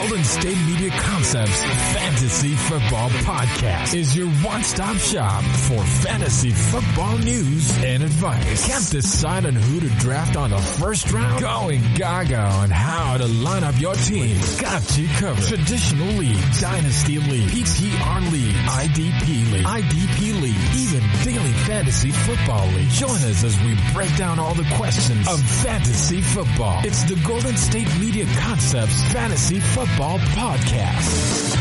Golden State Media Concepts Fantasy Football Podcast is your one-stop shop for fantasy football news and advice. Can't decide on who to draft on the first round? Going gaga on how to line up your team. Got you covered. Traditional league, dynasty league, PTR league, IDP league, even daily fantasy football league. Join us as we break down all the questions of fantasy football. It's the Golden State Media Concepts Fantasy Football Podcast.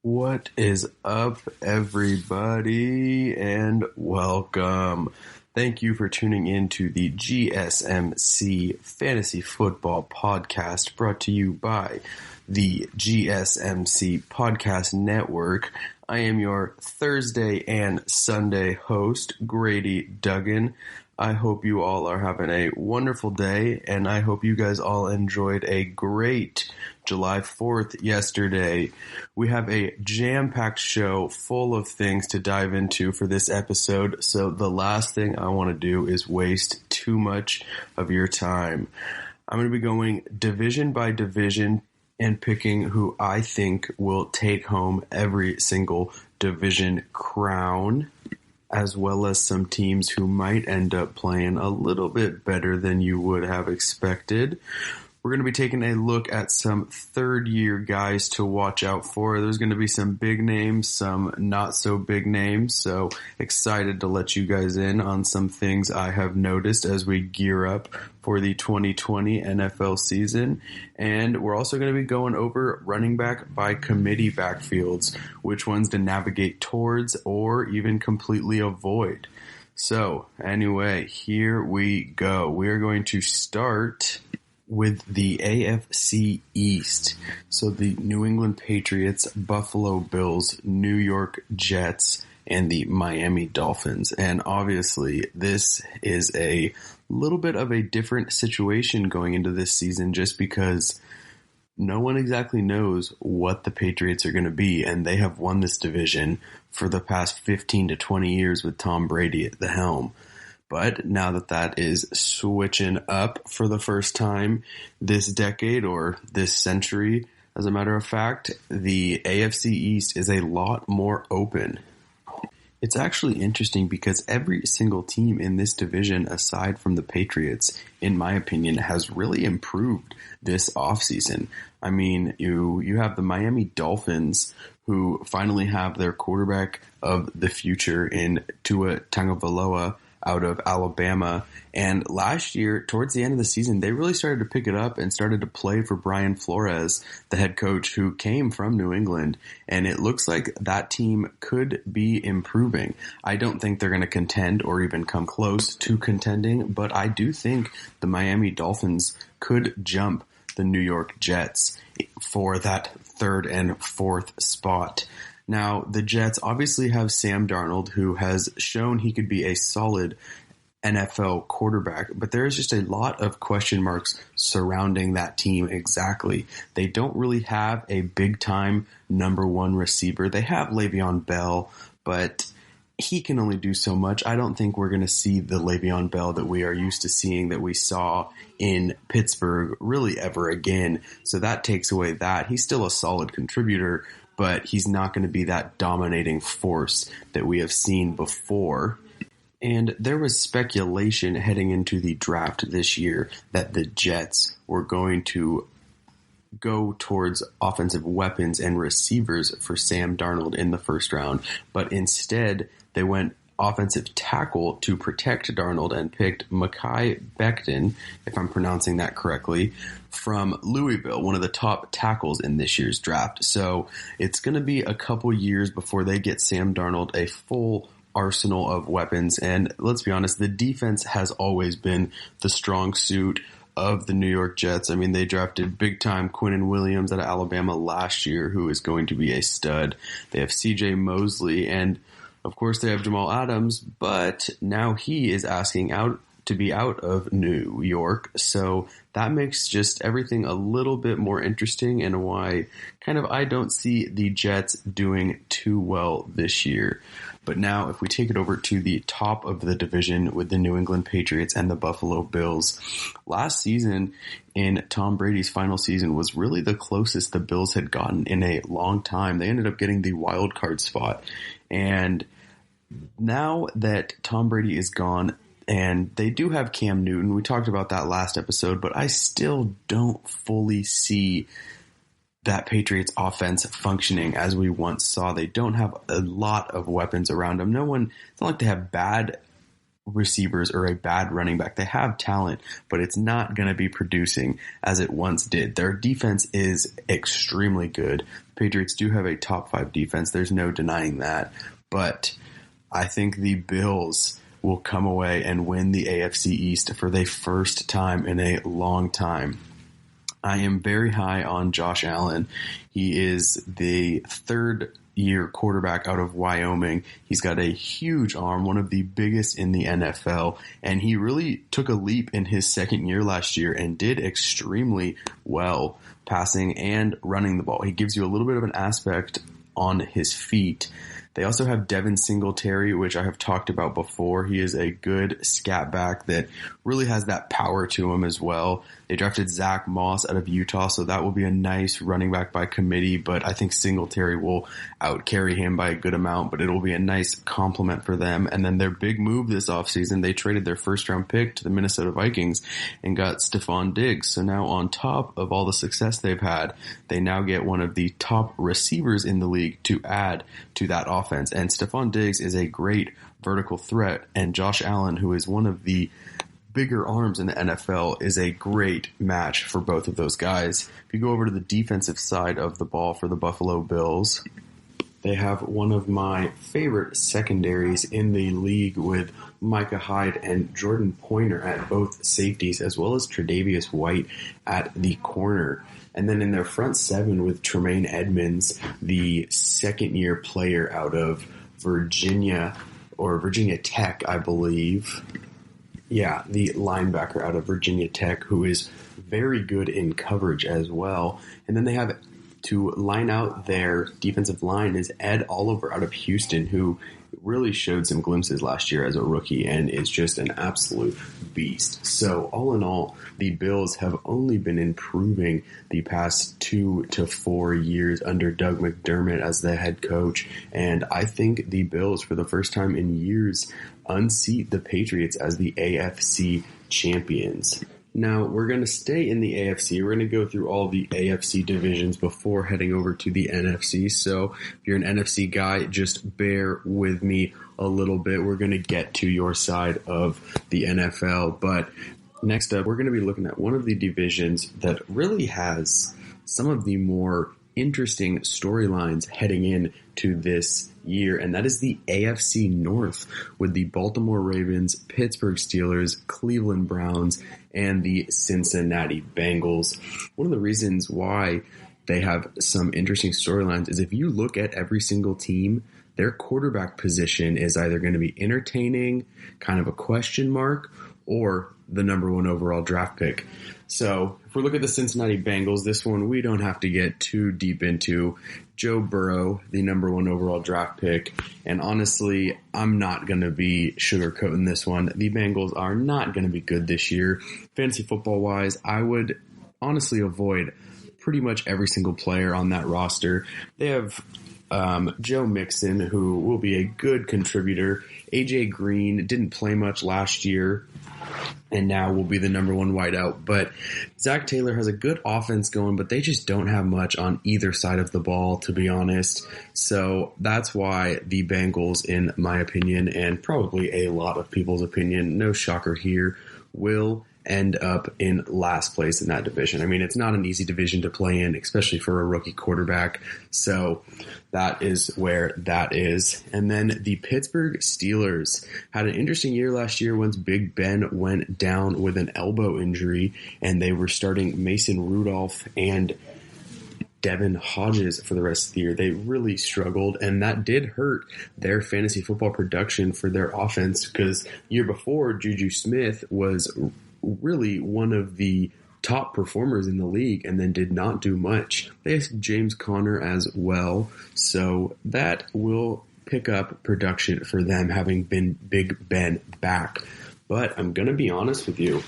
What is up, everybody, and welcome. Thank you for tuning in to the GSMC Fantasy Football Podcast, brought to you by the GSMC Podcast Network. I am your Thursday and Sunday host, Grady Duggan. I hope you all are having a wonderful day, and I hope you guys all enjoyed a great July 4th yesterday. We have a jam-packed show full of things to dive into for this episode, so the last thing I want to do is waste too much of your time. I'm going to be going division by division and picking who I think will take home every single division crown, as well as some teams who might end up playing a little bit better than you would have expected. We're going to be taking a look at some third-year guys to watch out for. There's going to be some big names, some not-so-big names, so excited to let you guys in on some things I have noticed as we gear up for the 2020 NFL season. And we're also going to be going over running back by committee backfields, which ones to navigate towards or even completely avoid. So, anyway, here we go. We are going to start with the AFC East. So the New England Patriots, Buffalo Bills, New York Jets, and the Miami Dolphins. And obviously this is a little bit of a different situation going into this season, just because no one exactly knows what the Patriots are going to be, and they have won this division for the past 15 to 20 years with Tom Brady at the helm. But now that is switching up for the first time this decade, or this century, as a matter of fact, the AFC East is a lot more open. It's actually interesting because every single team in this division, aside from the Patriots, in my opinion, has really improved this offseason. I mean, you have the Miami Dolphins, who finally have their quarterback of the future in Tua Tagovailoa out of Alabama. And last year, towards the end of the season, they really started to pick it up and started to play for Brian Flores, the head coach who came from New England. And it looks like that team could be improving. I don't think they're going to contend or even come close to contending, but I do think the Miami Dolphins could jump the New York Jets for that third and fourth spot. Now, the Jets obviously have Sam Darnold, who has shown he could be a solid NFL quarterback, but there is just a lot of question marks surrounding that team exactly. They don't really have a big-time number one receiver. They have Le'Veon Bell, but he can only do so much. I don't think we're going to see the Le'Veon Bell that we are used to seeing, that we saw in Pittsburgh, really ever again. So that takes away that. He's still a solid contributor, but he's not going to be that dominating force that we have seen before. And there was speculation heading into the draft this year that the Jets were going to go towards offensive weapons and receivers for Sam Darnold in the first round, but instead they went offensive tackle to protect Darnold and picked Mekhi Becton, if I'm pronouncing that correctly, from Louisville, one of the top tackles in this year's draft. So it's going to be a couple years before they get Sam Darnold a full arsenal of weapons. And let's be honest, the defense has always been the strong suit of the New York Jets. I mean, they drafted big-time Quinnen Williams out of Alabama last year, who is going to be a stud. They have C.J. Mosley, and of course they have Jamal Adams, but now he is asking to be out of New York. So that makes just everything a little bit more interesting, and why I don't see the Jets doing too well this year. But now if we take it over to the top of the division with the New England Patriots and the Buffalo Bills, last season in Tom Brady's final season was really the closest the Bills had gotten in a long time. They ended up getting the wild card spot. And now that Tom Brady is gone, and they do have Cam Newton, we talked about that last episode, but I still don't fully see that Patriots offense functioning as we once saw. They don't have a lot of weapons around them. It's not like they have bad receivers or a bad running back. They have talent, but it's not going to be producing as it once did. Their defense is extremely good. The Patriots do have a top 5 defense. There's no denying that. But I think the Bills will come away and win the AFC East for the first time in a long time. I am very high on Josh Allen. He is the third-year quarterback out of Wyoming. He's got a huge arm, one of the biggest in the NFL, and he really took a leap in his second year last year and did extremely well passing and running the ball. He gives you a little bit of an aspect on his feet. They also have Devin Singletary, which I have talked about before. He is a good scat back that really has that power to him as well. They drafted Zach Moss out of Utah, so that will be a nice running back by committee, but I think Singletary will outcarry him by a good amount, but it'll be a nice compliment for them. And then their big move this offseason, they traded their first-round pick to the Minnesota Vikings and got Stephon Diggs. So now on top of all the success they've had, they now get one of the top receivers in the league to add to that offense. And Stephon Diggs is a great vertical threat, and Josh Allen, who is one of the bigger arms in the NFL, is a great match for both of those guys. If you go over to the defensive side of the ball for the Buffalo Bills, they have one of my favorite secondaries in the league with Micah Hyde and Jordan Pointer at both safeties, as well as Tre'Davious White at the corner. And then in their front seven with Tremaine Edmonds, the second-year player out of Virginia Tech, I believe. Yeah, the linebacker out of Virginia Tech, who is very good in coverage as well. And then they have to line out their defensive line is Ed Oliver out of Houston, who really showed some glimpses last year as a rookie and is just an absolute beast. So all in all, the Bills have only been improving the past 2 to 4 years under Doug McDermott as the head coach. And I think the Bills, for the first time in years, unseat the Patriots as the AFC champions. Now, we're going to stay in the AFC. We're going to go through all the AFC divisions before heading over to the NFC. So if you're an NFC guy, just bear with me a little bit. We're going to get to your side of the NFL. But next up, we're going to be looking at one of the divisions that really has some of the more interesting storylines heading in to this year, and that is the AFC North with the Baltimore Ravens, Pittsburgh Steelers, Cleveland Browns, and the Cincinnati Bengals. One of the reasons why they have some interesting storylines is if you look at every single team, their quarterback position is either going to be entertaining, kind of a question mark, or the number 1 overall draft pick. So if we look at the Cincinnati Bengals, this one we don't have to get too deep into. Joe Burrow, the number 1 overall draft pick. And honestly, I'm not going to be sugarcoating this one. The Bengals are not going to be good this year. Fantasy football-wise, I would honestly avoid pretty much every single player on that roster. They have Joe Mixon, who will be a good contributor. AJ Green didn't play much last year. and now will be the number one wideout. But Zach Taylor has a good offense going, but they just don't have much on either side of the ball, to be honest. So that's why the Bengals, in my opinion, and probably a lot of people's opinion, no shocker here, will end up in last place in that division. I mean, it's not an easy division to play in, especially for a rookie quarterback. So that is where that is. And then the Pittsburgh Steelers had an interesting year last year once Big Ben went down with an elbow injury, and they were starting Mason Rudolph and Devin Hodges for the rest of the year. They really struggled, and that did hurt their fantasy football production for their offense, because year before, Juju Smith was really one of the top performers in the league and then did not do much. They have James Conner as well, so that will pick up production for them having been Big Ben back. But I'm going to be honest with you,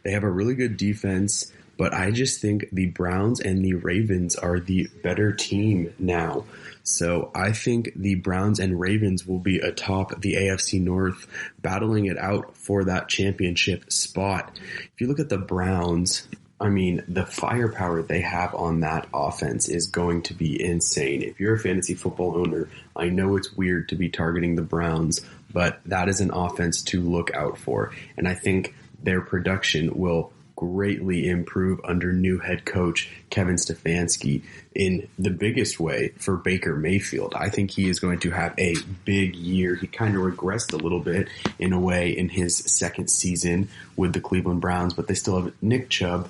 they have a really good defense, but I just think the Browns and the Ravens are the better team now. So I think the Browns and Ravens will be atop the AFC North, battling it out for that championship spot. If you look at the Browns, I mean, the firepower they have on that offense is going to be insane. If you're a fantasy football owner, I know it's weird to be targeting the Browns, but that is an offense to look out for. And I think their production will greatly improve under new head coach Kevin Stefanski in the biggest way for Baker Mayfield. I think he is going to have a big year. He kind of regressed a little bit in a way in his second season with the Cleveland Browns, but they still have Nick Chubb,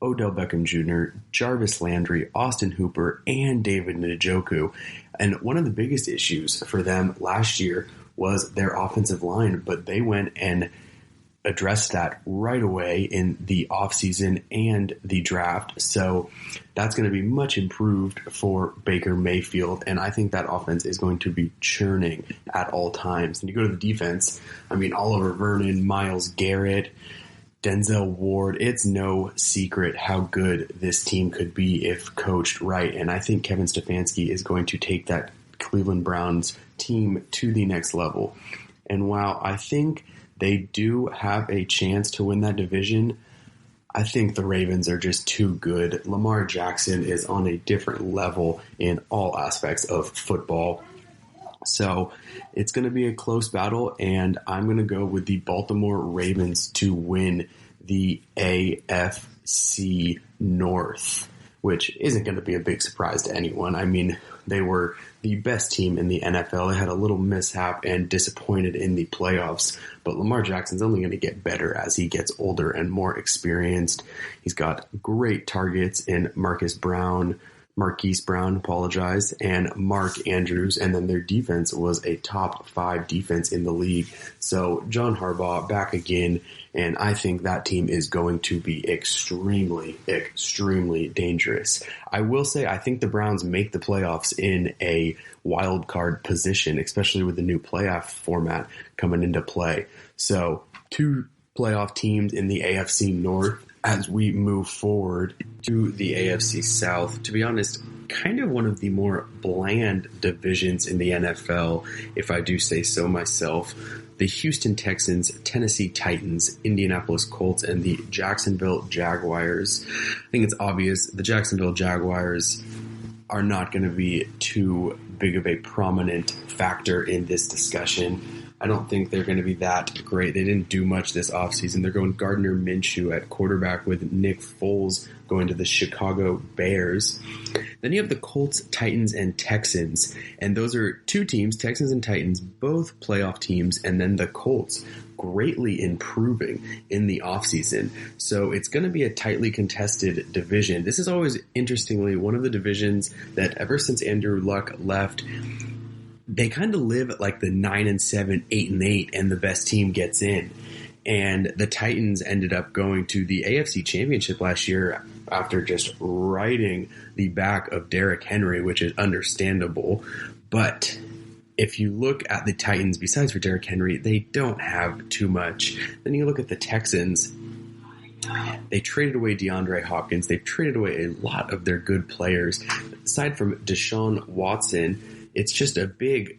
Odell Beckham Jr., Jarvis Landry, Austin Hooper, and David Njoku. And one of the biggest issues for them last year was their offensive line, but they went and addressed that right away in the offseason and the draft. So that's going to be much improved for Baker Mayfield, and I think that offense is going to be churning at all times. And you go to the defense, I mean, Oliver Vernon, Myles Garrett, Denzel Ward, it's no secret how good this team could be if coached right. And I think Kevin Stefanski is going to take that Cleveland Browns team to the next level. And while I think they do have a chance to win that division, I think the Ravens are just too good. Lamar Jackson is on a different level in all aspects of football. So it's going to be a close battle, and I'm going to go with the Baltimore Ravens to win the AFC North, which isn't going to be a big surprise to anyone. I mean, they were the best team in the NFL. They had a little mishap and disappointed in the playoffs, but Lamar Jackson's only going to get better as he gets older and more experienced. He's got great targets in Marquise Brown, and Mark Andrews, and then their defense was a top 5 defense in the league. So John Harbaugh back again, and I think that team is going to be extremely, extremely dangerous. I will say I think the Browns make the playoffs in a wild card position, especially with the new playoff format coming into play. So 2 playoff teams in the AFC North as we move forward to the AFC South. To be honest, kind of one of the more bland divisions in the NFL, if I do say so myself. The Houston Texans, Tennessee Titans, Indianapolis Colts, and the Jacksonville Jaguars. I think it's obvious the Jacksonville Jaguars are not going to be too big of a prominent factor in this discussion. I don't think they're going to be that great. They didn't do much this offseason. They're going Gardner Minshew at quarterback with Nick Foles going to the Chicago Bears. Then you have the Colts, Titans, and Texans. And those are 2 teams, Texans and Titans, both playoff teams. And then the Colts greatly improving in the offseason. So it's going to be a tightly contested division. This is always, interestingly, one of the divisions that ever since Andrew Luck left, they kind of live at like the 9-7, 8-8, and the best team gets in. And the Titans ended up going to the AFC Championship last year after just riding the back of Derrick Henry, which is understandable. But if you look at the Titans, besides for Derrick Henry, they don't have too much. Then you look at the Texans. They traded away DeAndre Hopkins. They've traded away a lot of their good players. Aside from Deshaun Watson, it's just a big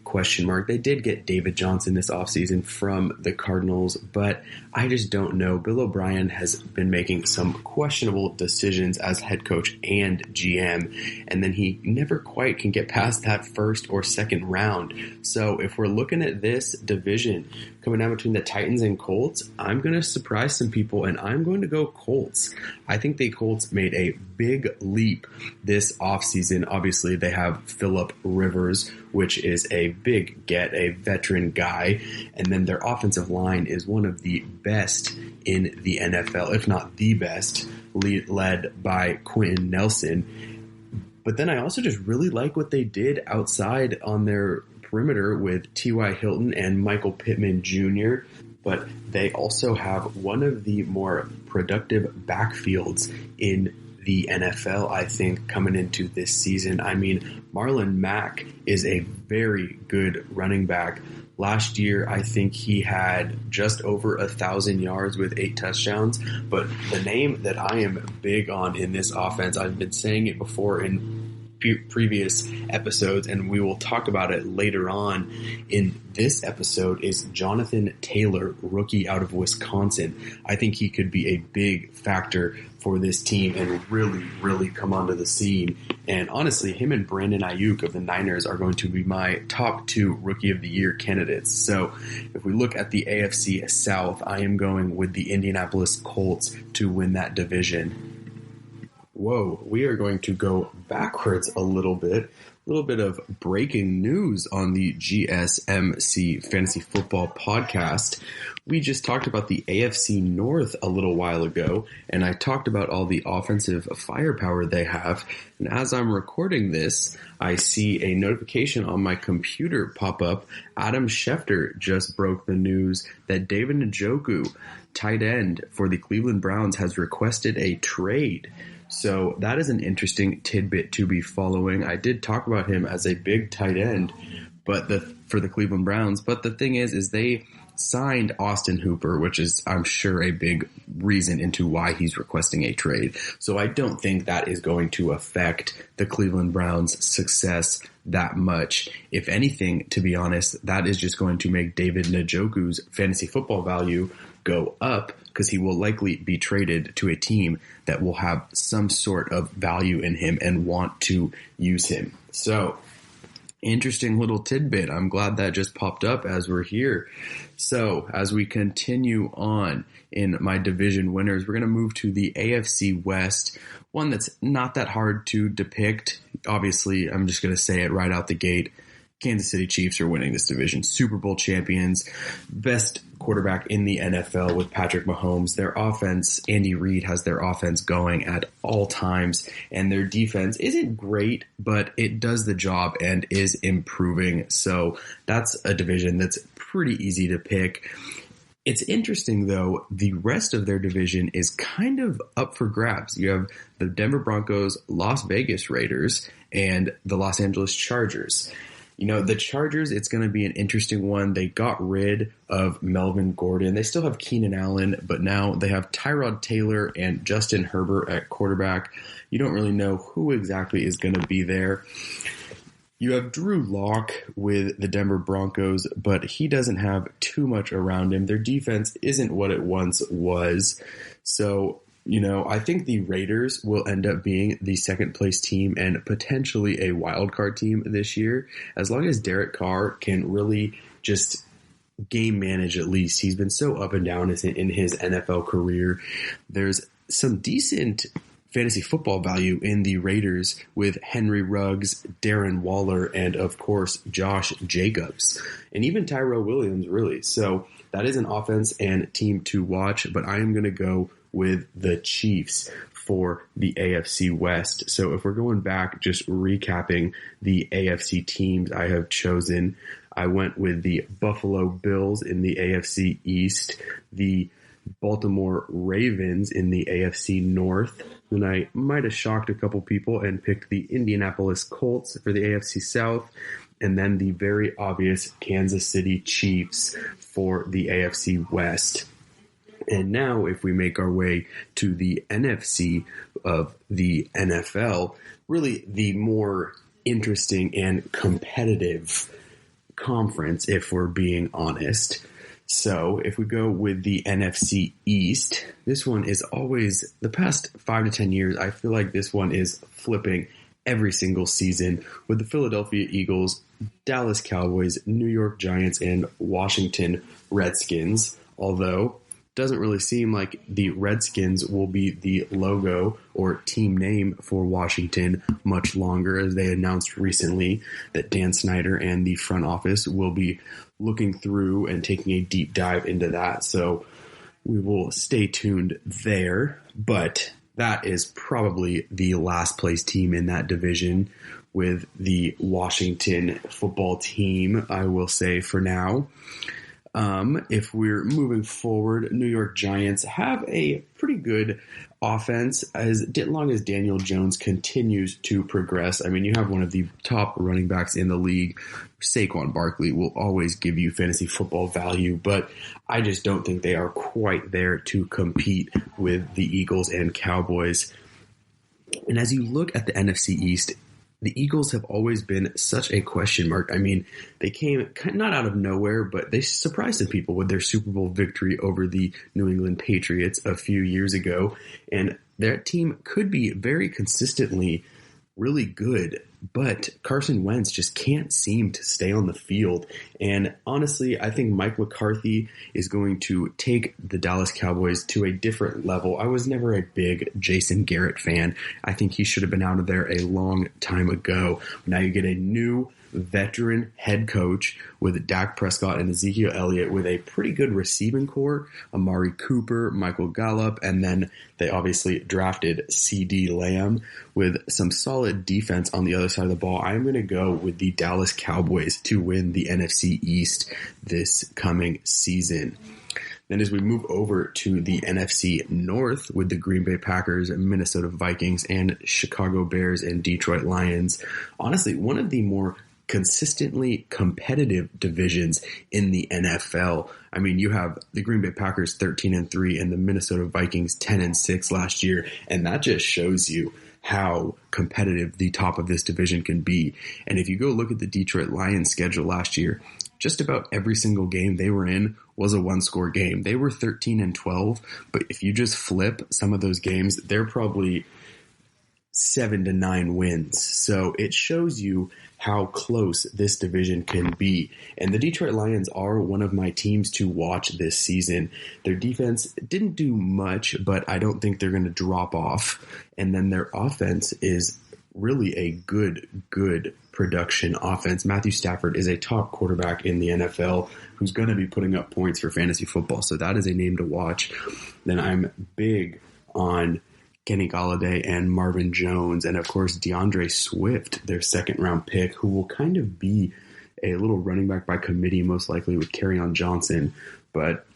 question mark. They did get David Johnson this offseason from the Cardinals, but I just don't know. Bill O'Brien has been making some questionable decisions as head coach and GM, and then he never quite can get past that first or second round. So if we're looking at this division coming down between the Titans and Colts, I'm going to surprise some people, and I'm going to go Colts. I think the Colts made a big leap this offseason. Obviously, they have Phillip Rivers, which is a big get, a veteran guy, and then their offensive line is one of the best in the NFL, if not the best, led by Quentin Nelson. But then I also just really like what they did outside on their perimeter with T.Y. Hilton and Michael Pittman Jr., but they also have one of the more productive backfields in the NFL, I think, coming into this season. I mean, Marlon Mack is a very good running back. Last year, I think he had just over 1,000 yards with 8 touchdowns. But the name that I am big on in this offense, I've been saying it before in previous episodes, and we will talk about it later on in this episode, is Jonathan Taylor, rookie out of Wisconsin. I think he could be a big factor for this team and really come onto the scene. And honestly, him and Brandon Ayuk of the Niners are going to be my top 2 Rookie of the Year candidates. So if we look at the AFC South, I am going with the Indianapolis Colts to win that division. Whoa, we are going to go backwards a little bit of breaking news on the GSMC Fantasy Football Podcast. We just talked about the AFC North a little while ago, and I talked about all the offensive firepower they have. And as I'm recording this, I see a notification on my computer pop up. Adam Schefter just broke the news that David Njoku, tight end for the Cleveland Browns, has requested a trade. So that is an interesting tidbit to be following. I did talk about him as a big tight end, for the Cleveland Browns. But the thing is they signed Austin Hooper, which is, I'm sure, a big reason into why he's requesting a trade. So I don't think that is going to affect the Cleveland Browns' success that much. If anything, to be honest, that is just going to make David Njoku's fantasy football value go up, because he will likely be traded to a team that will have some sort of value in him and want to use him. So, interesting little tidbit. I'm glad that just popped up as we're here. So, as we continue on in my division winners, we're going to move to the AFC West, one that's not that hard to depict. Obviously, I'm just going to say it right out the gate. Kansas City Chiefs are winning this division. Super Bowl champions, best quarterback in the NFL with Patrick Mahomes. Their offense, Andy Reid has their offense going at all times, and their defense isn't great, but it does the job and is improving. So that's a division that's pretty easy to pick. It's interesting, though, the rest of their division is kind of up for grabs. You have the Denver Broncos, Las Vegas Raiders, and the Los Angeles Chargers. You know, the Chargers, it's going to be an interesting one. They got rid of Melvin Gordon. They still have Keenan Allen, but now they have Tyrod Taylor and Justin Herbert at quarterback. You don't really know who exactly is going to be there. You have Drew Lock with the Denver Broncos, but he doesn't have too much around him. Their defense isn't what it once was. So, you know, I think the Raiders will end up being the second place team and potentially a wild card team this year, as long as Derek Carr can really just game manage at least. He's been so up and down in his NFL career. There's some decent fantasy football value in the Raiders with Henry Ruggs, Darren Waller, and of course Josh Jacobs, and even Tyrell Williams, really. So that is an offense and team to watch, but I am going to go with the Chiefs for the AFC West. So if we're going back, just recapping the AFC teams I have chosen, I went with the Buffalo Bills in the AFC East, the Baltimore Ravens in the AFC North. Then I might have shocked a couple people and picked the Indianapolis Colts for the AFC South, and then the very obvious Kansas City Chiefs for the AFC West. And now if we make our way to the NFC of the NFL, really the more interesting and competitive conference, if we're being honest. So if we go with the NFC East, this one is always, the past 5 to 10 years, I feel like this one is flipping every single season with the Philadelphia Eagles, Dallas Cowboys, New York Giants, and Washington Redskins. Although doesn't really seem like the Redskins will be the logo or team name for Washington much longer, as they announced recently that Dan Snyder and the front office will be looking through and taking a deep dive into that. So we will stay tuned there, but that is probably the last place team in that division with the Washington football team, I will say for now. If we're moving forward, New York Giants have a pretty good offense as long as Daniel Jones continues to progress. I mean, you have one of the top running backs in the league. Saquon Barkley will always give you fantasy football value, but I just don't think they are quite there to compete with the Eagles and Cowboys. And as you look at the NFC East, the Eagles have always been such a question mark. I mean, they came not out of nowhere, but they surprised some people with their Super Bowl victory over the New England Patriots a few years ago. And their team could be very consistently really good, but Carson Wentz just can't seem to stay on the field. And honestly, I think Mike McCarthy is going to take the Dallas Cowboys to a different level. I was never a big Jason Garrett fan. I think he should have been out of there a long time ago. Now you get a new veteran head coach with Dak Prescott and Ezekiel Elliott with a pretty good receiving core, Amari Cooper, Michael Gallup, and then they obviously drafted CeeDee Lamb with some solid defense on the other side of the ball. I'm going to go with the Dallas Cowboys to win the NFC East this coming season. Then as we move over to the NFC North with the Green Bay Packers, Minnesota Vikings, and Chicago Bears and Detroit Lions, honestly, one of the more consistently competitive divisions in the NFL. I mean, you have the Green Bay Packers 13-3 and the Minnesota Vikings 10-6 last year, and that just shows you how competitive the top of this division can be. And if you go look at the Detroit Lions schedule last year, just about every single game they were in was a one-score game. They were 13-12, but if you just flip some of those games, they're probably 7-9 wins. So it shows you how close this division can be. And the Detroit Lions are one of my teams to watch this season. Their defense didn't do much, but I don't think they're going to drop off. And then their offense is really a good production offense. Matthew Stafford is a top quarterback in the NFL who's going to be putting up points for fantasy football. So that is a name to watch. Then I'm big on Kenny Golladay and Marvin Jones, and of course DeAndre Swift, their second-round pick, who will kind of be a little running back by committee, most likely with Kerryon Johnson. But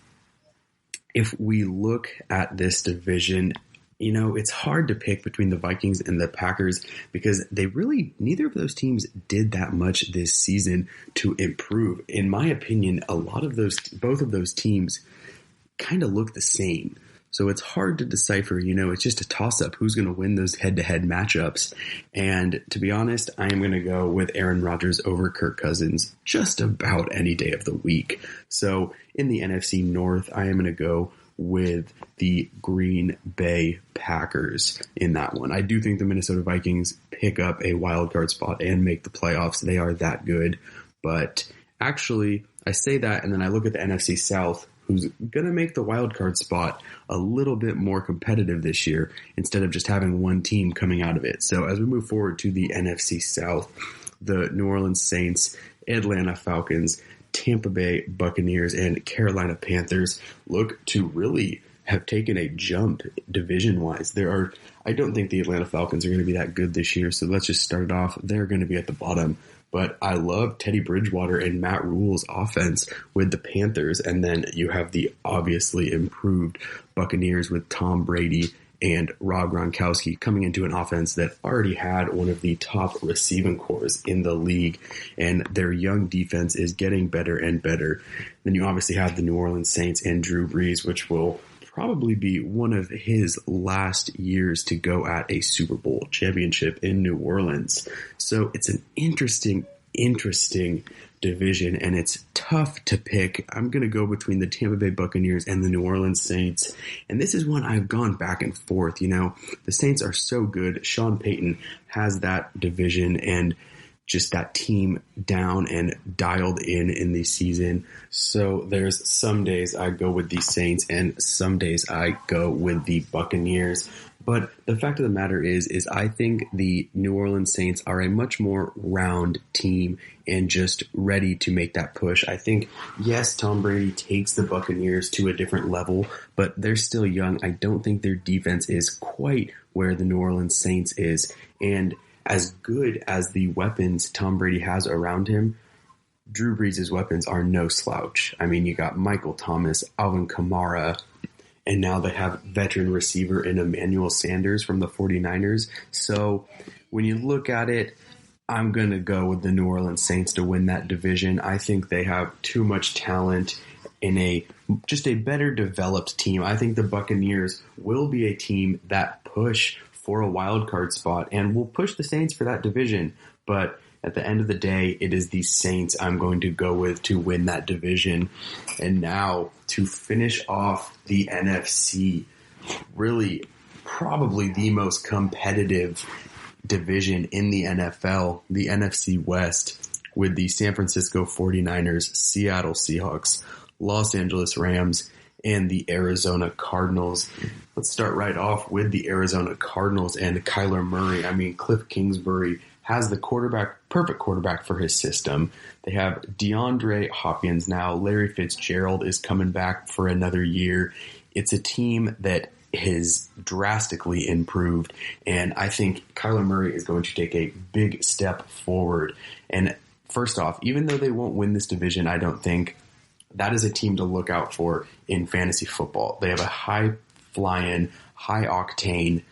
if we look at this division, you know, it's hard to pick between the Vikings and the Packers because neither of those teams did that much this season to improve. In my opinion, both of those teams kind of look the same. So it's hard to decipher, it's just a toss-up. Who's going to win those head-to-head matchups? And to be honest, I am going to go with Aaron Rodgers over Kirk Cousins just about any day of the week. So in the NFC North, I am going to go with the Green Bay Packers in that one. I do think the Minnesota Vikings pick up a wild card spot and make the playoffs. They are that good. But actually, I say that, and then I look at the NFC South, who's going to make the wild card spot a little bit more competitive this year instead of just having one team coming out of it. So as we move forward to the NFC South, the New Orleans Saints, Atlanta Falcons, Tampa Bay Buccaneers, and Carolina Panthers look to really have taken a jump division-wise. I don't think the Atlanta Falcons are going to be that good this year, so let's just start it off. They're going to be at the bottom. But I love Teddy Bridgewater and Matt Rule's offense with the Panthers. And then you have the obviously improved Buccaneers with Tom Brady and Rob Gronkowski coming into an offense that already had one of the top receiving cores in the league. And their young defense is getting better and better. Then you obviously have the New Orleans Saints and Drew Brees, which will probably be one of his last years to go at a Super Bowl championship in New Orleans. So it's an interesting division, and it's tough to pick. I'm going to go between the Tampa Bay Buccaneers and the New Orleans Saints. And this is one I've gone back and forth. The Saints are so good. Sean Payton has that division and just that team down and dialed in the season. So there's some days I go with the Saints and some days I go with the Buccaneers. But the fact of the matter is I think the New Orleans Saints are a much more round team and just ready to make that push. I think, yes, Tom Brady takes the Buccaneers to a different level, but they're still young. I don't think their defense is quite where the New Orleans Saints is. And as good as the weapons Tom Brady has around him, Drew Brees' weapons are no slouch. I mean, you got Michael Thomas, Alvin Kamara, and now they have veteran receiver in Emmanuel Sanders from the 49ers. So when you look at it, I'm going to go with the New Orleans Saints to win that division. I think they have too much talent in just a better developed team. I think the Buccaneers will be a team that push for a wild card spot and will push the Saints for that division. But at the end of the day, it is the Saints I'm going to go with to win that division. And now to finish off the NFC, really probably the most competitive division in the NFL, the NFC West, with the San Francisco 49ers, Seattle Seahawks, Los Angeles Rams, and the Arizona Cardinals. Let's start right off with the Arizona Cardinals and Kyler Murray. I mean, Cliff Kingsbury has the perfect quarterback for his system. They have DeAndre Hopkins now. Larry Fitzgerald is coming back for another year. It's a team that has drastically improved, and I think Kyler Murray is going to take a big step forward. And first off, even though they won't win this division, I don't think that is a team to look out for in fantasy football. They have a high-flying, high-octane,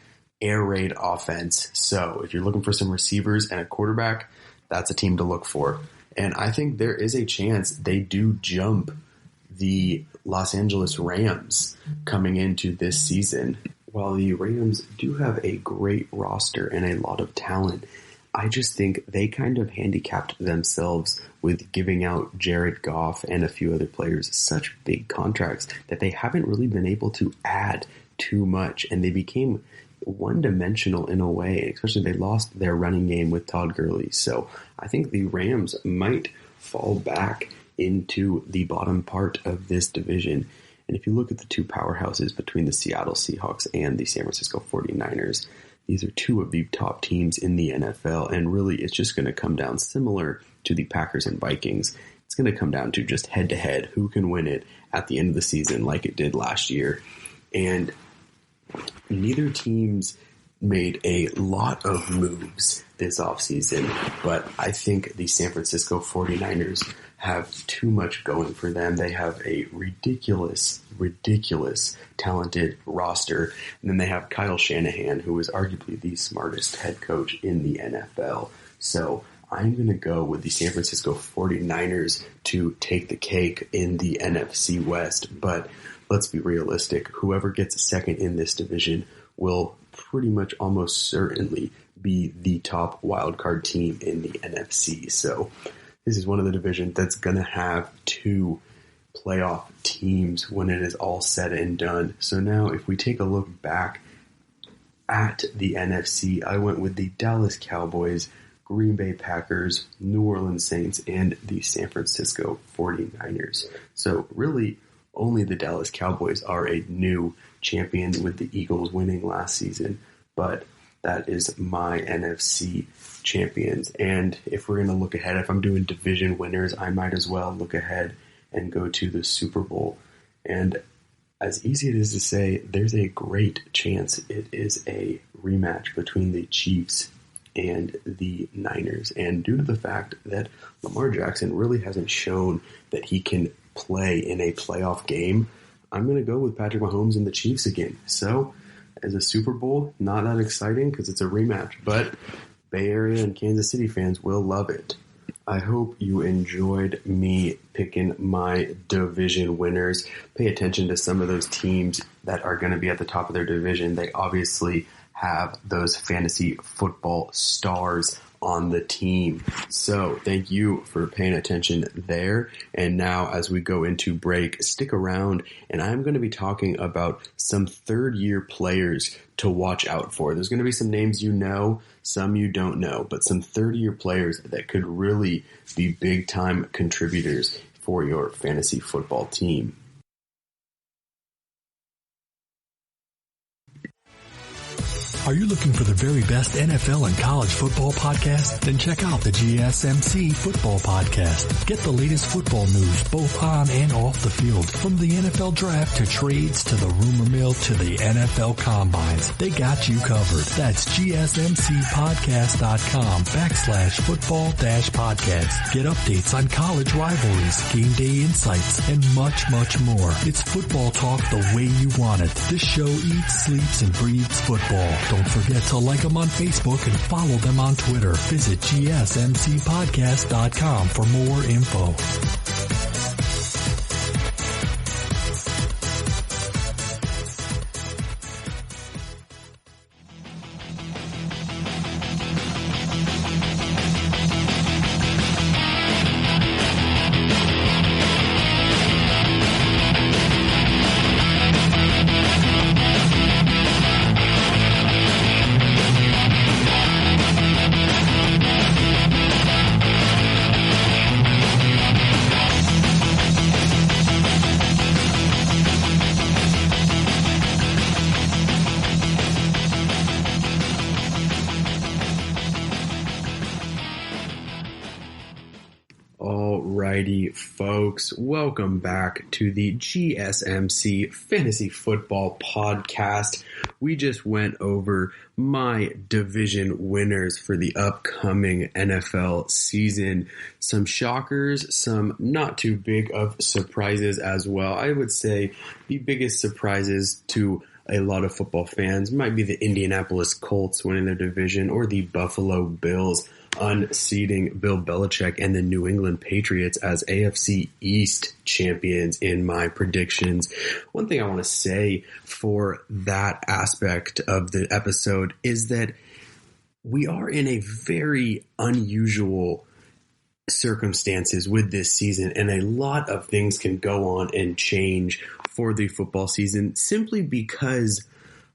air raid offense. So if you're looking for some receivers and a quarterback, that's a team to look for. And I think there is a chance they do jump the Los Angeles Rams coming into this season. While the Rams do have a great roster and a lot of talent, I just think they kind of handicapped themselves with giving out Jared Goff and a few other players such big contracts that they haven't really been able to add too much, and they became one-dimensional in a way, especially they lost their running game with Todd Gurley. So I think the Rams might fall back into the bottom part of this division. And if you look at the two powerhouses between the Seattle Seahawks and the San Francisco 49ers, these are two of the top teams in the NFL, and really it's just going to come down similar to the Packers and Vikings. It's going to come down to just head-to-head, who can win it at the end of the season like it did last year. And neither teams made a lot of moves this offseason, but I think the San Francisco 49ers have too much going for them. They have a ridiculous talented roster. And then they have Kyle Shanahan, who is arguably the smartest head coach in the NFL. So I'm going to go with the San Francisco 49ers to take the cake in the NFC West. But let's be realistic. Whoever gets second in this division will pretty much almost certainly be the top wildcard team in the NFC. So this is one of the divisions that's going to have two playoff teams when it is all said and done. So now if we take a look back at the NFC, I went with the Dallas Cowboys, Green Bay Packers, New Orleans Saints, and the San Francisco 49ers. So really only the Dallas Cowboys are a new champion with the Eagles winning last season, but that is my NFC champions. And if we're going to look ahead, if I'm doing division winners, I might as well look ahead and go to the Super Bowl. And as easy it is to say, there's a great chance it is a rematch between the Chiefs and the Niners. And due to the fact that Lamar Jackson really hasn't shown that he can play in a playoff game, I'm going to go with Patrick Mahomes and the Chiefs again. So as a Super Bowl, not that exciting because it's a rematch, but Bay Area and Kansas City fans will love it. I hope you enjoyed me picking my division winners. Pay attention to some of those teams that are going to be at the top of their division. They obviously have those fantasy football stars on the team. So thank you for paying attention there. And now as we go into break, stick around, and I'm going to be talking about some third-year players to watch out for. There's going to be some names you know, some you don't know, but some third-year players that could really be big-time contributors for your fantasy football team. Are you looking for the very best NFL and college football podcast? Then check out the GSMC Football Podcast. Get the latest football news both on and off the field. From the NFL Draft to trades to the rumor mill to the NFL Combines. They got you covered. That's GSMCpodcast.com/football-podcast. Get updates on college rivalries, game day insights, and much, much more. It's football talk the way you want it. This show eats, sleeps, and breathes football. Don't forget to like them on Facebook and follow them on Twitter. Visit GSMCpodcast.com for more info. Alrighty, folks, welcome back to the GSMC Fantasy Football Podcast. We just went over my division winners for the upcoming NFL season. Some shockers, some not too big of surprises as well. I would say the biggest surprises to a lot of football fans might be the Indianapolis Colts winning their division or the Buffalo Bills unseating Bill Belichick and the New England Patriots as AFC East champions in my predictions. One thing I want to say for that aspect of the episode is that we are in a very unusual circumstances with this season, and a lot of things can go on and change for the football season simply because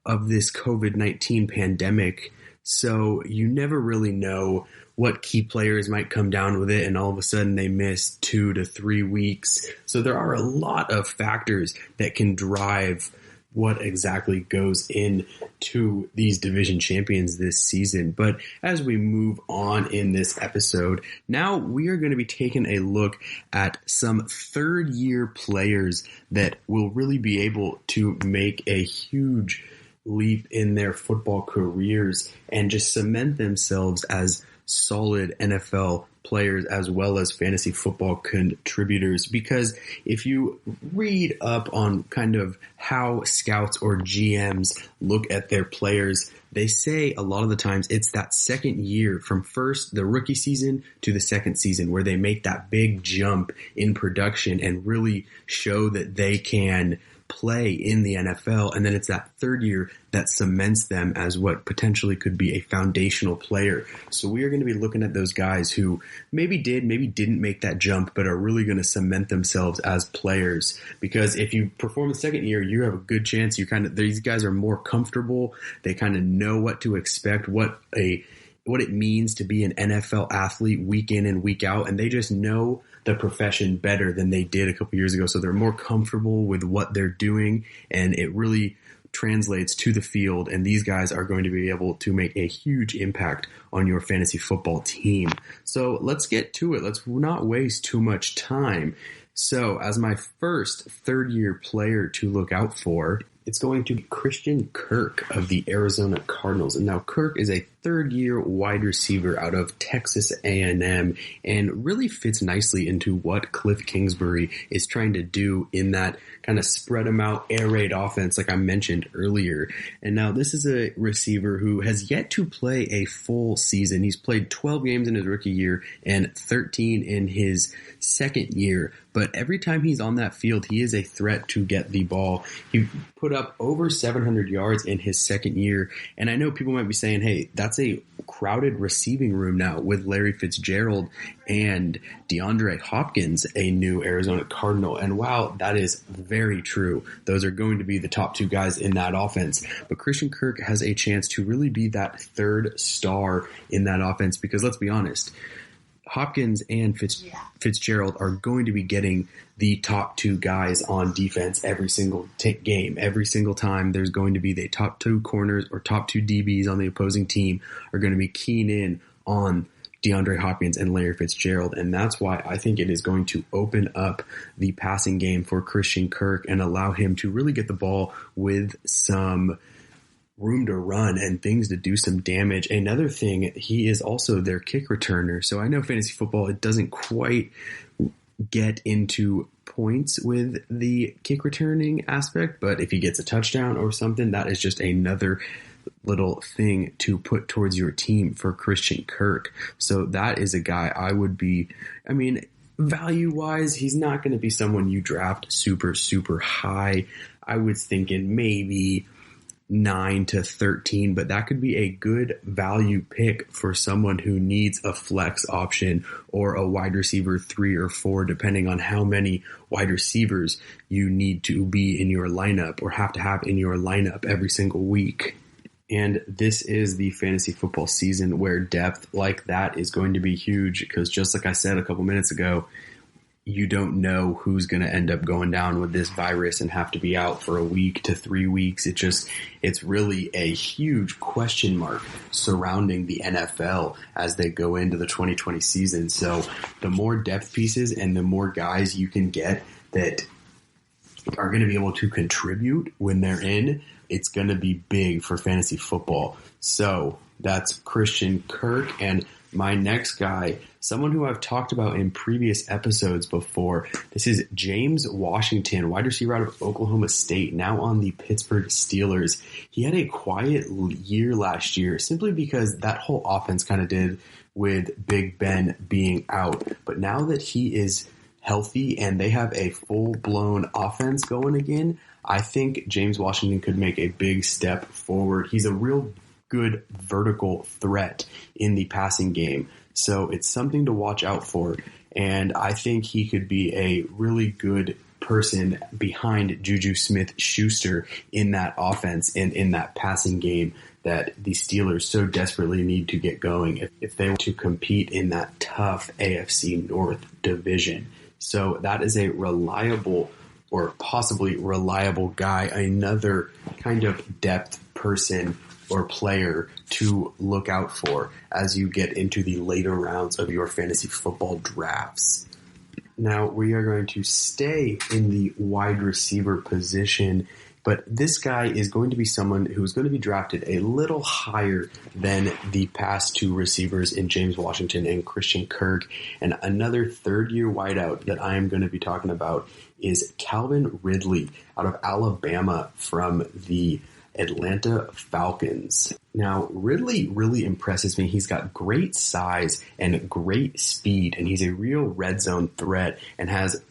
of this COVID-19 pandemic. So you never really know what key players might come down with it, and all of a sudden they miss 2 to 3 weeks. So there are a lot of factors that can drive what exactly goes into these division champions this season. But as we move on in this episode, now we are going to be taking a look at some third-year players that will really be able to make a huge leap in their football careers and just cement themselves as solid NFL players as well as fantasy football contributors. Because if you read up on kind of how scouts or GMs look at their players, they say a lot of the times it's that second year from first the rookie season to the second season where they make that big jump in production and really show that they can play in the NFL. And then it's that third year that cements them as what potentially could be a foundational player. So we are going to be looking at those guys who maybe did, maybe didn't make that jump, but are really going to cement themselves as players. Because if you perform the second year, you have a good chance. These guys are more comfortable. They kind of know what to expect, what it means to be an NFL athlete week in and week out. And they just know the profession better than they did a couple years ago. So they're more comfortable with what they're doing, and it really translates to the field. And these guys are going to be able to make a huge impact on your fantasy football team. So let's get to it. Let's not waste too much time. So as my first third-year player to look out for, it's going to be Christian Kirk of the Arizona Cardinals. And now Kirk is a third-year wide receiver out of Texas A&M and really fits nicely into what Cliff Kingsbury is trying to do in that kind of spread them out, air raid offense like I mentioned earlier. And now this is a receiver who has yet to play a full season. He's played 12 games in his rookie year and 13 in his second year. But every time he's on that field, he is a threat to get the ball. He put up over 700 yards in his second year. And I know people might be saying, hey, that's a crowded receiving room now with Larry Fitzgerald and DeAndre Hopkins, a new Arizona Cardinal. And wow, that is very true. Those are going to be the top two guys in that offense. But Christian Kirk has a chance to really be that third star in that offense because let's be honest, Hopkins and Fitzgerald are going to be getting the top two guys on defense every single game. Every single time there's going to be the top two corners or top two DBs on the opposing team are going to be keying in on DeAndre Hopkins and Larry Fitzgerald. And that's why I think it is going to open up the passing game for Christian Kirk and allow him to really get the ball with some room to run and things to do some damage. Another thing, he is also their kick returner. So I know fantasy football, it doesn't quite get into points with the kick returning aspect, but if he gets a touchdown or something, that is just another little thing to put towards your team for Christian Kirk. So that is a guy I would be, value-wise, he's not going to be someone you draft super, super high. I was thinking maybe 9 to 13, but that could be a good value pick for someone who needs a flex option or a wide receiver 3 or 4, depending on how many wide receivers you need to be in your lineup or have to have in your lineup every single week. And this is the fantasy football season where depth like that is going to be huge because just like I said a couple minutes ago, you don't know who's going to end up going down with this virus and have to be out for a week to 3 weeks. It's really a huge question mark surrounding the NFL as they go into the 2020 season. So the more depth pieces and the more guys you can get that are going to be able to contribute when they're in, it's going to be big for fantasy football. So that's Christian Kirk. And my next guy, someone who I've talked about in previous episodes before, this is James Washington, wide receiver out of Oklahoma State, now on the Pittsburgh Steelers. He had a quiet year last year simply because that whole offense kind of did with Big Ben being out. But now that he is healthy and they have a full-blown offense going again, I think James Washington could make a big step forward. He's a real good vertical threat in the passing game. So it's something to watch out for. And I think he could be a really good person behind Juju Smith-Schuster in that offense and in that passing game that the Steelers so desperately need to get going if they want to compete in that tough AFC North division. So that is a reliable or possibly reliable guy, another kind of depth person or player to look out for as you get into the later rounds of your fantasy football drafts. Now we are going to stay in the wide receiver position, but this guy is going to be someone who's going to be drafted a little higher than the past two receivers in James Washington and Christian Kirk. And another third-year wideout that I am going to be talking about is Calvin Ridley out of Alabama from the Atlanta Falcons. Now, Ridley really impresses me. He's got great size and great speed, and he's a real red zone threat and has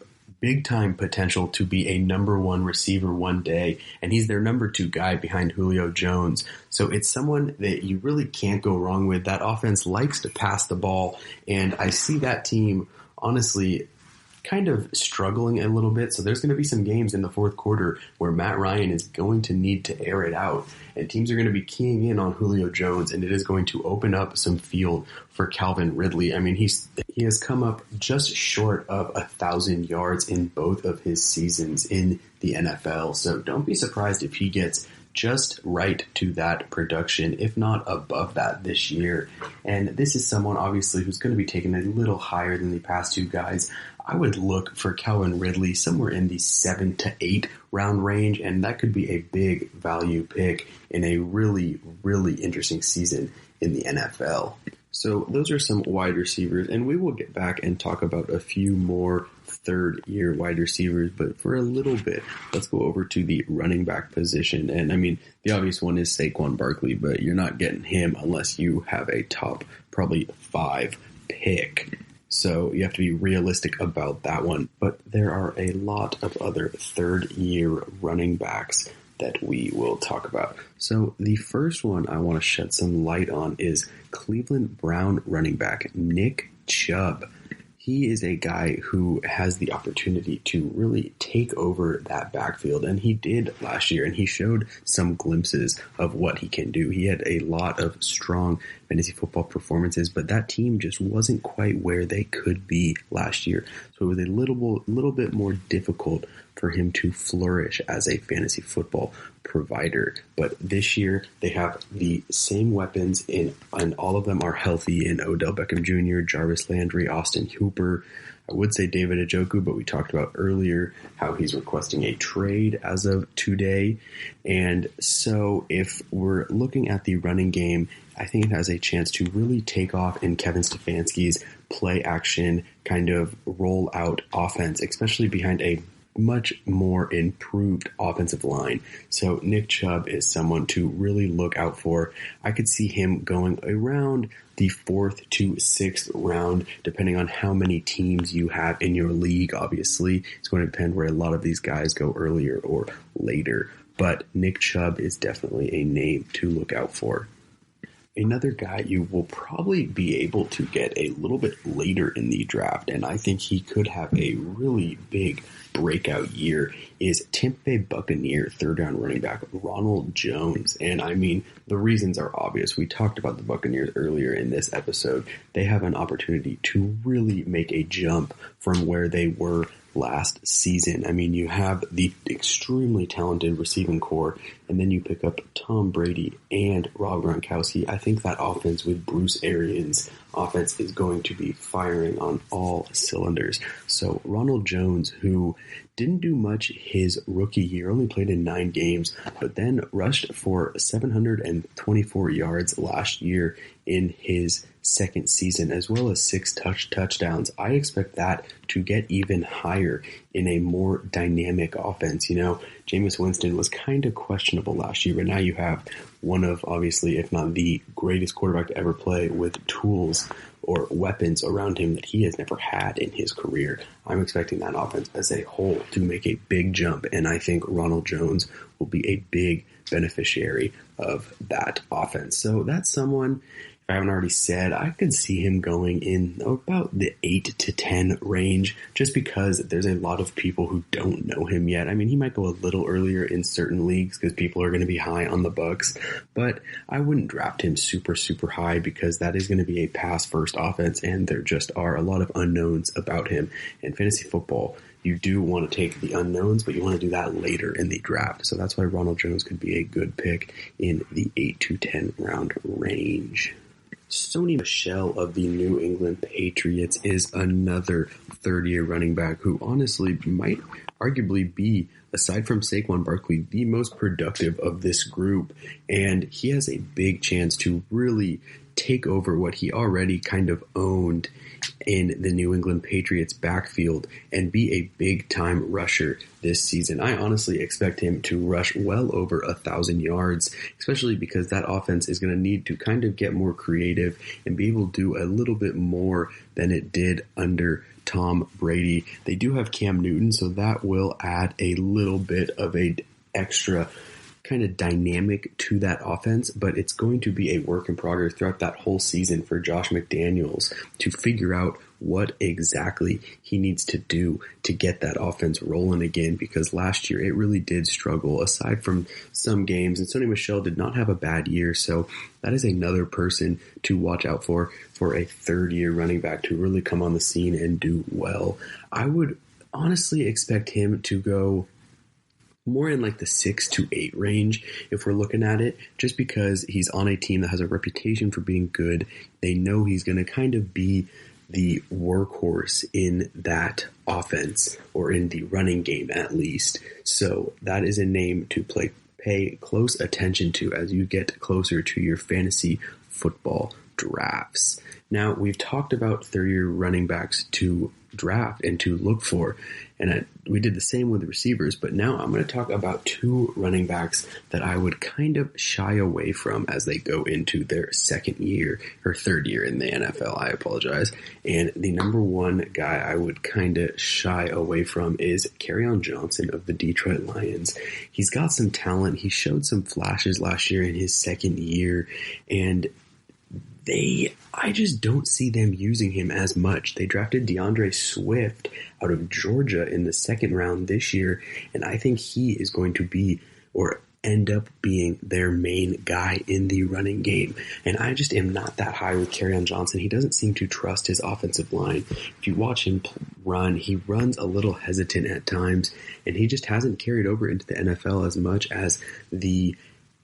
big-time potential to be a number one receiver one day, and he's their number two guy behind Julio Jones. So it's someone that you really can't go wrong with. That offense likes to pass the ball, and I see that team, honestly, kind of struggling a little bit. So there's going to be some games in the fourth quarter where Matt Ryan is going to need to air it out, and teams are going to be keying in on Julio Jones, and it is going to open up some field for Calvin Ridley. I mean, he has come up just short of 1,000 yards in both of his seasons in the NFL. So don't be surprised if he gets just right to that production, if not above that this year. And this is someone, obviously, who's going to be taken a little higher than the past two guys. I would look for Calvin Ridley somewhere in the 7 to 8 round range, and that could be a big value pick in a really, really interesting season in the NFL. So those are some wide receivers, and we will get back and talk about a few more third-year wide receivers, but for a little bit, let's go over to the running back position. And I mean, the obvious one is Saquon Barkley, but you're not getting him unless you have a top probably 5 pick. So you have to be realistic about that one. But there are a lot of other third-year running backs that we will talk about. So the first one I want to shed some light on is Cleveland Brown running back Nick Chubb. He is a guy who has the opportunity to really take over that backfield, and he did last year, and he showed some glimpses of what he can do. He had a lot of strong fantasy football performances, but that team just wasn't quite where they could be last year. So it was a little bit more difficult for him to flourish as a fantasy football provider. But this year, they have the same weapons, and all of them are healthy in Odell Beckham Jr., Jarvis Landry, Austin Hooper. I would say David Njoku, but we talked about earlier how he's requesting a trade as of today. And so if we're looking at the running game, I think it has a chance to really take off in Kevin Stefanski's play action kind of roll out offense, especially behind a much more improved offensive line. So Nick Chubb is someone to really look out for. I could see him going around the 4th to 6th round, depending on how many teams you have in your league. Obviously, it's going to depend where a lot of these guys go earlier or later. But Nick Chubb is definitely a name to look out for. Another guy you will probably be able to get a little bit later in the draft, and I think he could have a really big breakout year, is Tampa Bay Buccaneer third-round running back Ronald Jones. And I mean, the reasons are obvious. We talked about the Buccaneers earlier in this episode. They have an opportunity to really make a jump from where they were last season. I mean, you have the extremely talented receiving core, and then you pick up Tom Brady and Rob Gronkowski. I think that offense with Bruce Arians' offense is going to be firing on all cylinders. So Ronald Jones, who didn't do much his rookie year, only played in 9 games, but then rushed for 724 yards last year in his second season, as well as 6 touchdowns. I expect that to get even higher in a more dynamic offense. You know, Jameis Winston was kind of questionable last year, but now you have one of, obviously, if not the greatest quarterback to ever play, with tools or weapons around him that he has never had in his career. I'm expecting that offense as a whole to make a big jump, and I think Ronald Jones will be a big beneficiary of that offense. So that's someone, if I haven't already said, I could see him going in about the 8 to 10 range, just because there's a lot of people who don't know him yet. I mean, he might go a little earlier in certain leagues because people are going to be high on the Bucs, but I wouldn't draft him super, super high because that is going to be a pass-first offense, and there just are a lot of unknowns about him. In fantasy football, you do want to take the unknowns, but you want to do that later in the draft. So that's why Ronald Jones could be a good pick in the 8 to 10 round range. Sony Michel of the New England Patriots is another third-year running back who honestly might arguably be, aside from Saquon Barkley, the most productive of this group. And he has a big chance to really take over what he already kind of owned in the New England Patriots backfield and be a big-time rusher this season. I honestly expect him to rush well over 1,000 yards, especially because that offense is going to need to kind of get more creative and be able to do a little bit more than it did under Tom Brady. They do have Cam Newton, so that will add a little bit of an extra kind of dynamic to that offense, but it's going to be a work in progress throughout that whole season for Josh McDaniels to figure out what exactly he needs to do to get that offense rolling again, because last year it really did struggle aside from some games, and Sony Michel did not have a bad year, so that is another person to watch out for a third-year running back to really come on the scene and do well. I would honestly expect him to go more in like the 6 to 8 range if we're looking at it, just because he's on a team that has a reputation for being good. They know he's going to kind of be the workhorse in that offense, or in the running game at least. So that is a name to pay close attention to as you get closer to your fantasy football drafts. Now, we've talked about third-year running backs to draft and to look for, and we did the same with the receivers, but now I'm going to talk about two running backs that I would kind of shy away from as they go into their second year or third year in the NFL. I apologize. And the number one guy I would kind of shy away from is Kerryon Johnson of the Detroit Lions. He's got some talent. He showed some flashes last year in his second year, and I just don't see them using him as much. They drafted DeAndre Swift out of Georgia in the second round this year, and I think he is going to be or end up being their main guy in the running game. And I just am not that high with Kerryon Johnson. He doesn't seem to trust his offensive line. If you watch him run, he runs a little hesitant at times, and he just hasn't carried over into the NFL as much as the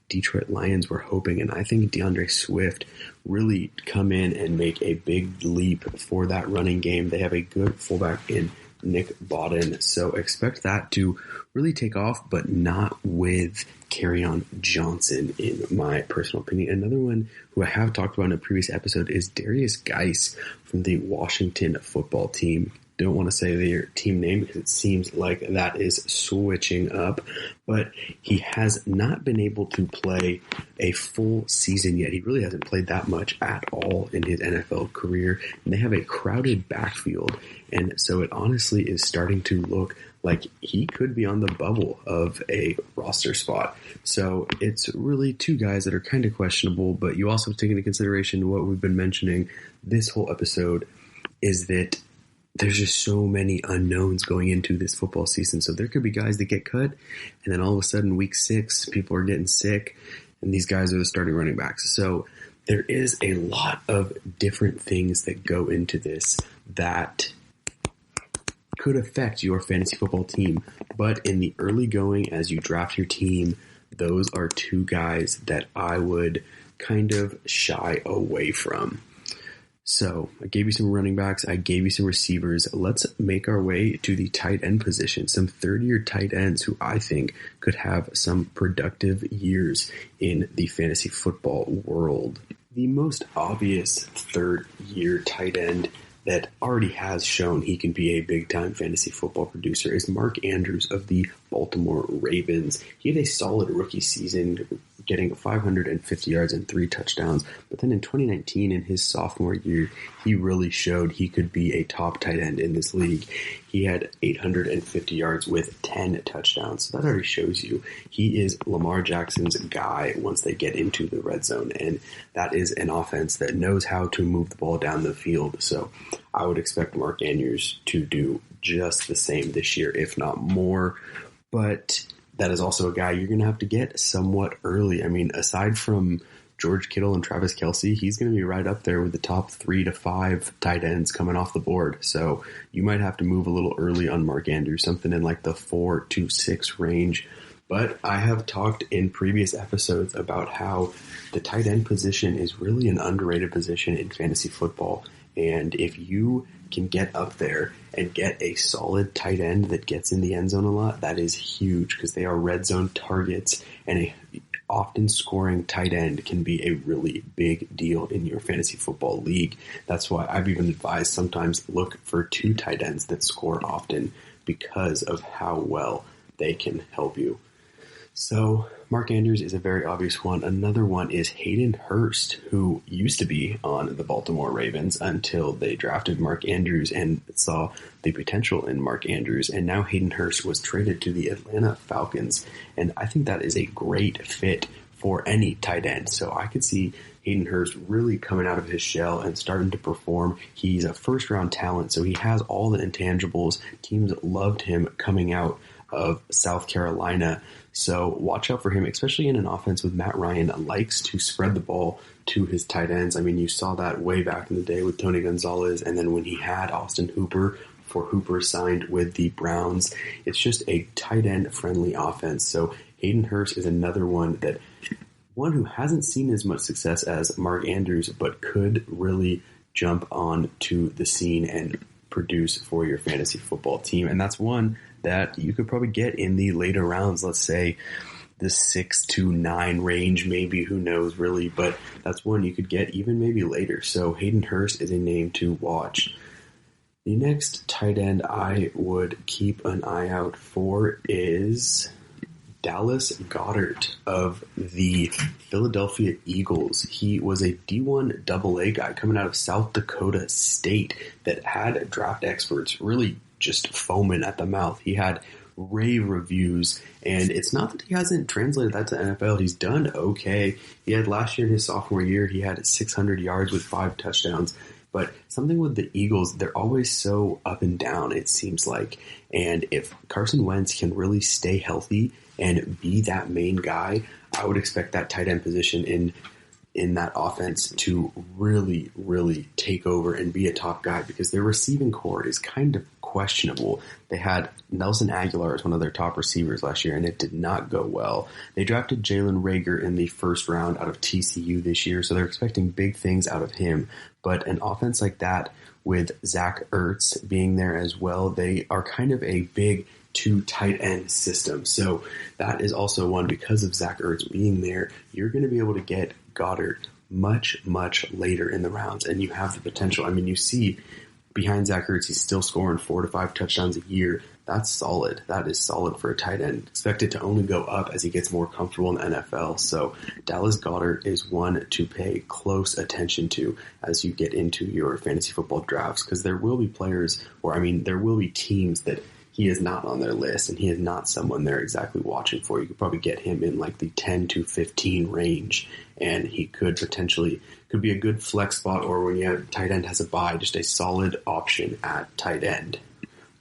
Detroit Lions were hoping, and I think DeAndre Swift really come in and make a big leap for that running game. They have a good fullback in Nick Bawden, so expect that to really take off, but not with Kerryon Johnson, in my personal opinion. Another one who I have talked about in a previous episode is Darius Geis from the Washington football team. Don't want to say their team name because it seems like that is switching up, but he has not been able to play a full season yet. He really hasn't played that much at all in his NFL career, and they have a crowded backfield, and so it honestly is starting to look like he could be on the bubble of a roster spot. So it's really two guys that are kind of questionable, but you also have to take into consideration what we've been mentioning this whole episode is that there's just so many unknowns going into this football season. So there could be guys that get cut, and then all of a sudden week 6, people are getting sick, and these guys are the starting running backs. So there is a lot of different things that go into this that could affect your fantasy football team. But in the early going, as you draft your team, those are two guys that I would kind of shy away from. So I gave you some running backs. I gave you some receivers. Let's make our way to the tight end position. Some third-year tight ends who I think could have some productive years in the fantasy football world. The most obvious third-year tight end that already has shown he can be a big-time fantasy football producer is Mark Andrews of the Baltimore Ravens. He had a solid rookie season, getting 550 yards and 3 touchdowns. But then in 2019, in his sophomore year, he really showed he could be a top tight end in this league. He had 850 yards with 10 touchdowns. So that already shows you he is Lamar Jackson's guy once they get into the red zone. And that is an offense that knows how to move the ball down the field. So I would expect Mark Andrews to do just the same this year, if not more. But that is also a guy you're going to have to get somewhat early. I mean, aside from George Kittle and Travis Kelce, he's going to be right up there with the top 3 to 5 tight ends coming off the board. So you might have to move a little early on Mark Andrews, something in like the 4 to 6 range. But I have talked in previous episodes about how the tight end position is really an underrated position in fantasy football. And if you can get up there and get a solid tight end that gets in the end zone a lot, that is huge because they are red zone targets, and a often scoring tight end can be a really big deal in your fantasy football league. That's why I've even advised sometimes look for 2 tight ends that score often because of how well they can help you. So Mark Andrews is a very obvious one. Another one is Hayden Hurst, who used to be on the Baltimore Ravens until they drafted Mark Andrews and saw the potential in Mark Andrews. And now Hayden Hurst was traded to the Atlanta Falcons. And I think that is a great fit for any tight end. So I could see Hayden Hurst really coming out of his shell and starting to perform. He's a first-round talent, so he has all the intangibles. Teams loved him coming out of South Carolina. So watch out for him, especially in an offense with Matt Ryan that likes to spread the ball to his tight ends. I mean, you saw that way back in the day with Tony Gonzalez, and then when he had Austin Hooper before Hooper signed with the Browns. It's just a tight end friendly offense. So Hayden Hurst is another one who hasn't seen as much success as Mark Andrews, but could really jump on to the scene and produce for your fantasy football team. And that's one that you could probably get in the later rounds. Let's say the 6 to 9 range, maybe, who knows really, but that's one you could get even maybe later. So Hayden Hurst is a name to watch. The next tight end I would keep an eye out for is Dallas Goedert of the Philadelphia Eagles. He was a D1 AA guy coming out of South Dakota State that had draft experts really just foaming at the mouth. He had rave reviews, and it's not that he hasn't translated that to NFL. He's done okay. He had last year in his sophomore year, he had 600 yards with 5 touchdowns. But something with the Eagles, they're always so up and down, it seems like. And if Carson Wentz can really stay healthy and be that main guy, I would expect that tight end position in that offense to really, really take over and be a top guy, because their receiving core is kind of questionable. They had Nelson Aguilar as one of their top receivers last year, and it did not go well. They drafted Jalen Reagor in the first round out of TCU this year, so they're expecting big things out of him. But an offense like that with Zach Ertz being there as well, they are kind of a big 2 tight end system. So that is also one, because of Zach Ertz being there, you're going to be able to get Goddard much, much later in the rounds, and you have the potential. I mean, you see behind Zach Ertz, he's still scoring 4 to 5 touchdowns a year. That's solid. That is solid for a tight end. Expect it to only go up as he gets more comfortable in the NFL. So Dallas Goedert is one to pay close attention to as you get into your fantasy football drafts, because there will be players, there will be teams that he is not on their list, and he is not someone they're exactly watching for. You could probably get him in like the 10 to 15 range, and he could be a good flex spot, or when you have tight end has a bye, just a solid option at tight end.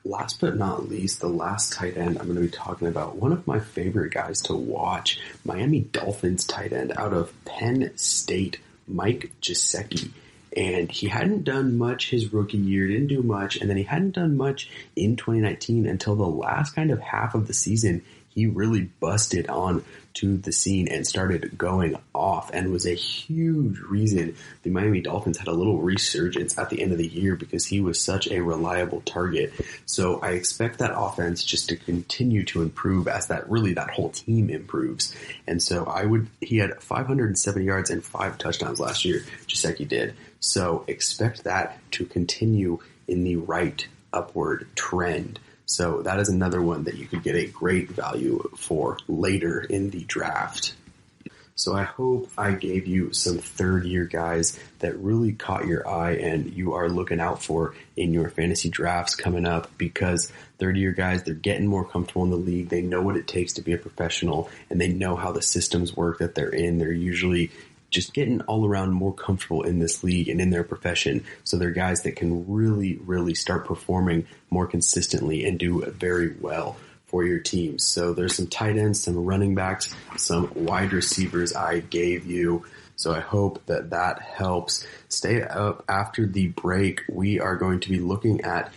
Last but not least, the last tight end I'm going to be talking about, one of my favorite guys to watch, Miami Dolphins tight end out of Penn State, Mike Gesicki. And he hadn't done much his rookie year, didn't do much, and then he hadn't done much in 2019 until the last kind of half of the season. He really busted on to the scene and started going off, and was a huge reason the Miami Dolphins had a little resurgence at the end of the year, because he was such a reliable target. So I expect that offense just to continue to improve as that whole team improves. And so he had 570 yards and 5 touchdowns last year, Gesicki did. So expect that to continue in the right upward trend. So that is another one that you could get a great value for later in the draft. So I hope I gave you some third-year guys that really caught your eye and you are looking out for in your fantasy drafts coming up, because third-year guys, they're getting more comfortable in the league. They know what it takes to be a professional, and they know how the systems work that they're in. They're usually just getting all around more comfortable in this league and in their profession. So they're guys that can really, really start performing more consistently and do very well for your team. So there's some tight ends, some running backs, some wide receivers I gave you. So I hope that helps. Stay up after the break. We are going to be looking at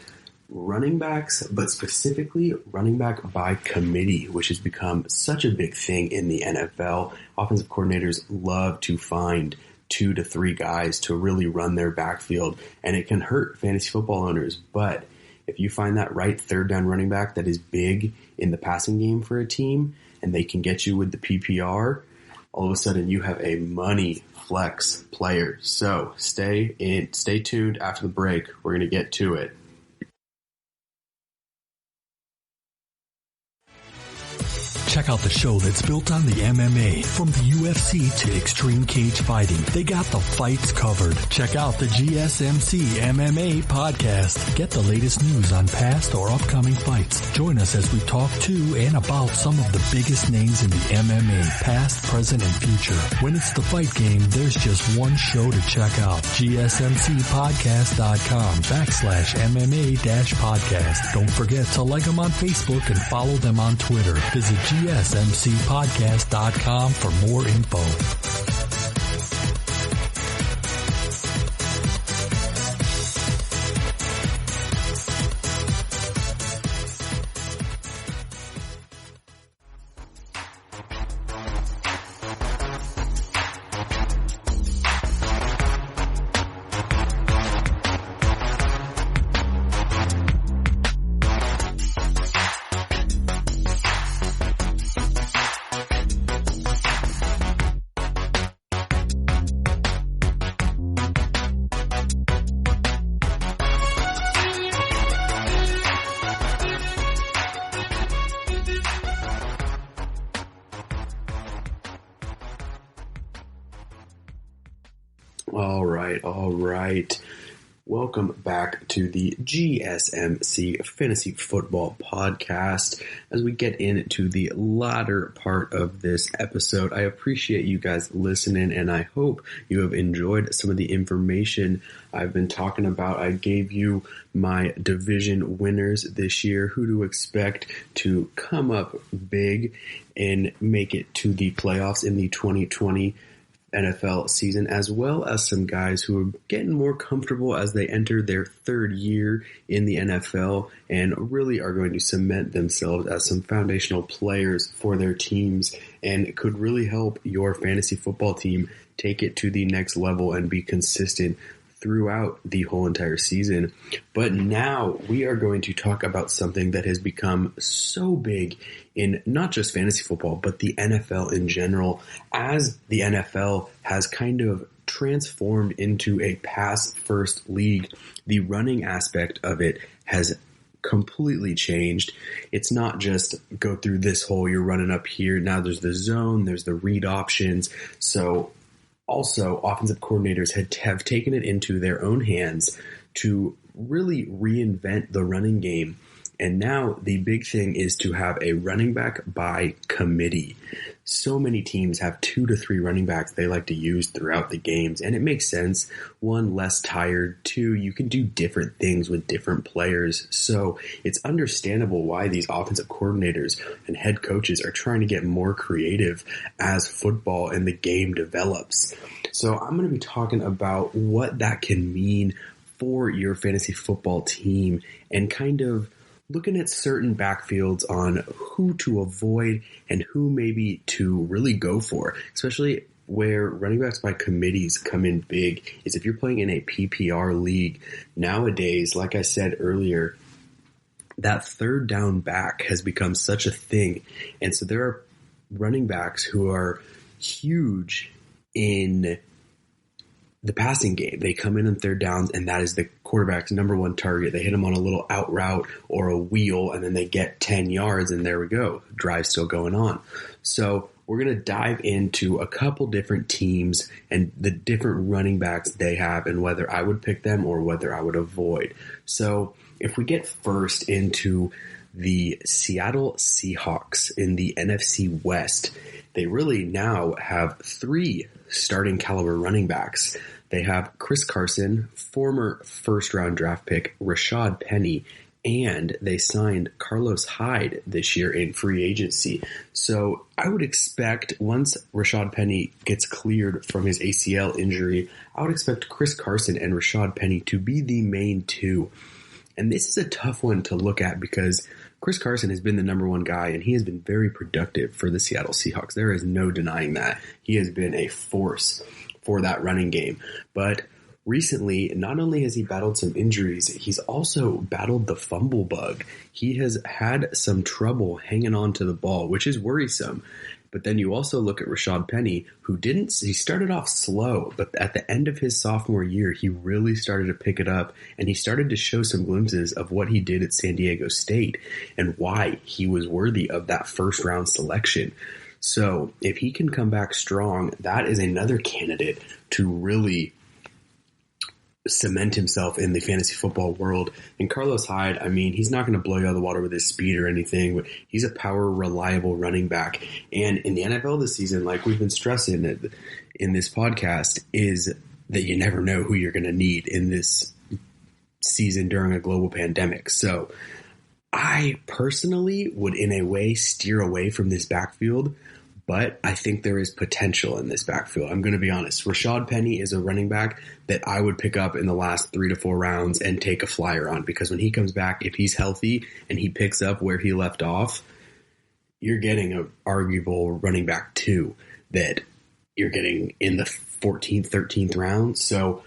running backs, but specifically running back by committee, which has become such a big thing in the NFL. Offensive coordinators love to find 2 to 3 guys to really run their backfield, and it can hurt fantasy football owners. But if you find that right third down running back that is big in the passing game for a team, and they can get you with the PPR, all of a sudden you have a money flex player. So stay tuned after the break. We're going to get to it. Check out the show that's built on the MMA. From the UFC to extreme cage fighting, they got the fights covered. Check out the GSMC MMA podcast. Get the latest news on past or upcoming fights. Join us as we talk to and about some of the biggest names in the MMA, past, present, and future. When it's the fight game, there's just one show to check out. GSMCpodcast.com/MMA-podcast. Don't forget to like them on Facebook and follow them on Twitter. Visit GSMCpodcast.com for more info. All right. Welcome back to the GSMC Fantasy Football Podcast. As we get into the latter part of this episode, I appreciate you guys listening, and I hope you have enjoyed some of the information I've been talking about. I gave you my division winners this year, who to expect to come up big and make it to the playoffs in the 2020 NFL season, as well as some guys who are getting more comfortable as they enter their third year in the NFL and really are going to cement themselves as some foundational players for their teams and could really help your fantasy football team take it to the next level and be consistent throughout the whole entire season. But now we are going to talk about something that has become so big in not just fantasy football, but the NFL in general, as the NFL has kind of transformed into a pass-first league. The running aspect of it has completely changed. It's not just go through this hole, you're running up here. Now there's the zone, there's the read options. So also, offensive coordinators have taken it into their own hands to really reinvent the running game. And now the big thing is to have a running back by committee. So many teams have 2 to 3 running backs they like to use throughout the games. And it makes sense. 1, less tired. 2, you can do different things with different players. So it's understandable why these offensive coordinators and head coaches are trying to get more creative as football and the game develops. So I'm going to be talking about what that can mean for your fantasy football team and kind of looking at certain backfields on who to avoid and who maybe to really go for, especially where running backs by committees come in big is if you're playing in a PPR league. Nowadays, like I said earlier, that third down back has become such a thing. And so there are running backs who are huge in the passing game. They come in on third downs, and that is the quarterback's number one target. They hit them on a little out route or a wheel, and then they get 10 yards, and there we go. Drive's still going on. So we're going to dive into a couple different teams and the different running backs they have and whether I would pick them or whether I would avoid. So if we get first into the Seattle Seahawks in the NFC West, they really now have 3 starting caliber running backs. They have Chris Carson, former first-round draft pick Rashad Penny, and they signed Carlos Hyde this year in free agency. So I would expect once Rashad Penny gets cleared from his ACL injury, I would expect Chris Carson and Rashad Penny to be the main 2. And this is a tough one to look at because Chris Carson has been the number 1 guy, and he has been very productive for the Seattle Seahawks. There is no denying that. He has been a force for that running game. But recently, not only has he battled some injuries, he's also battled the fumble bug. He has had some trouble hanging on to the ball, which is worrisome. But then you also look at Rashad Penny, he started off slow, but at the end of his sophomore year, he really started to pick it up, and he started to show some glimpses of what he did at San Diego State and why he was worthy of that first-round selection. So if he can come back strong, that is another candidate to really cement himself in the fantasy football world. And Carlos Hyde, I mean, he's not going to blow you out of the water with his speed or anything, but he's a power, reliable running back. And in the NFL this season, like we've been stressing in this podcast, is that you never know who you're going to need in this season during a global pandemic. So I personally would, in a way, steer away from this backfield, but I think there is potential in this backfield. I'm going to be honest. Rashad Penny is a running back that I would pick up in the last 3 to 4 rounds and take a flyer on, because when he comes back, if he's healthy and he picks up where he left off, you're getting an arguable running back 2 that you're getting in the 14th, 13th round. So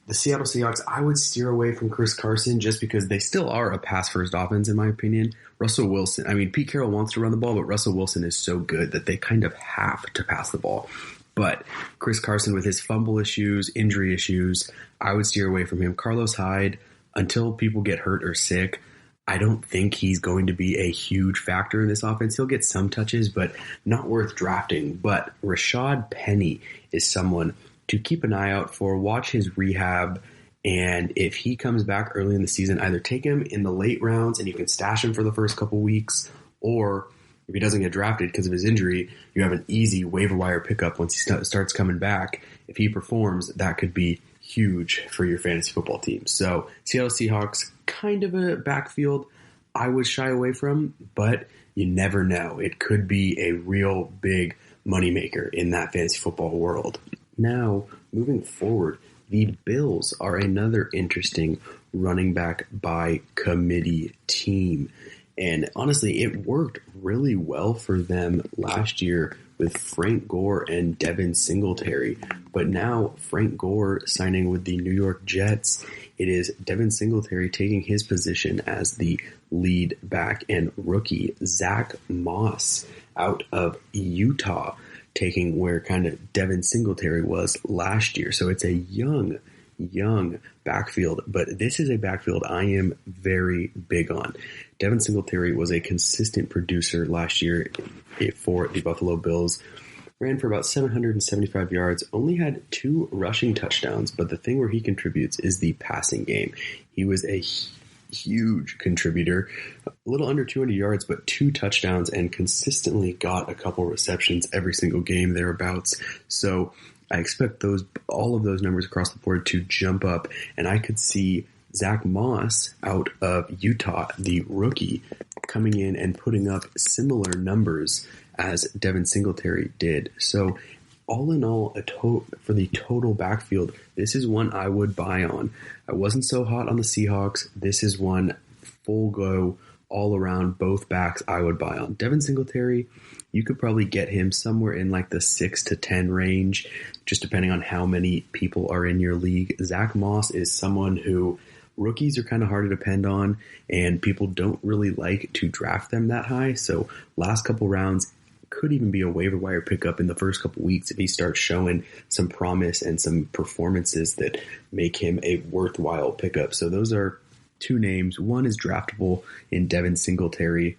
the Seattle Seahawks, I would steer away from Chris Carson just because they still are a pass-first offense, in my opinion. Russell Wilson, I mean, Pete Carroll wants to run the ball, but Russell Wilson is so good that they kind of have to pass the ball. But Chris Carson, with his fumble issues, injury issues, I would steer away from him. Carlos Hyde, until people get hurt or sick, I don't think he's going to be a huge factor in this offense. He'll get some touches, but not worth drafting. But Rashad Penny is someone to keep an eye out for. Watch his rehab. And if he comes back early in the season, either take him in the late rounds and you can stash him for the first couple weeks, or if he doesn't get drafted because of his injury, you have an easy waiver wire pickup once he starts coming back. If he performs, that could be huge for your fantasy football team. So Seattle Seahawks, kind of a backfield I would shy away from, but you never know. It could be a real big moneymaker in that fantasy football world. Now, moving forward, the Bills are another interesting running back by committee team. And honestly, it worked really well for them last year with Frank Gore and Devin Singletary. But now Frank Gore signing with the New York Jets, it is Devin Singletary taking his position as the lead back, and rookie Zach Moss out of Utah taking where kind of Devin Singletary was last year. So it's a young backfield, but this is a backfield I am very big on. Devin Singletary was a consistent producer last year for the Buffalo Bills. Ran for about 775 yards, only had 2 rushing touchdowns, but the thing where he contributes is the passing game. He was a huge contributor, a little under 200 yards, but 2 touchdowns, and consistently got a couple receptions every single game thereabouts. So I expect all of those numbers across the board to jump up, and I could see Zach Moss out of Utah, the rookie, coming in and putting up similar numbers as Devin Singletary did. So all in all, for the total backfield, this is one I would buy on. I wasn't so hot on the Seahawks. This is one full go, all around, both backs I would buy on. Devin Singletary, you could probably get him somewhere in like the 6 to 10 range, just depending on how many people are in your league. Zach Moss is someone who rookies are kind of hard to depend on, and people don't really like to draft them that high. So last couple rounds could even be a waiver wire pickup in the first couple weeks if he starts showing some promise and some performances that make him a worthwhile pickup. So those are 2 names. One is draftable in Devin Singletary,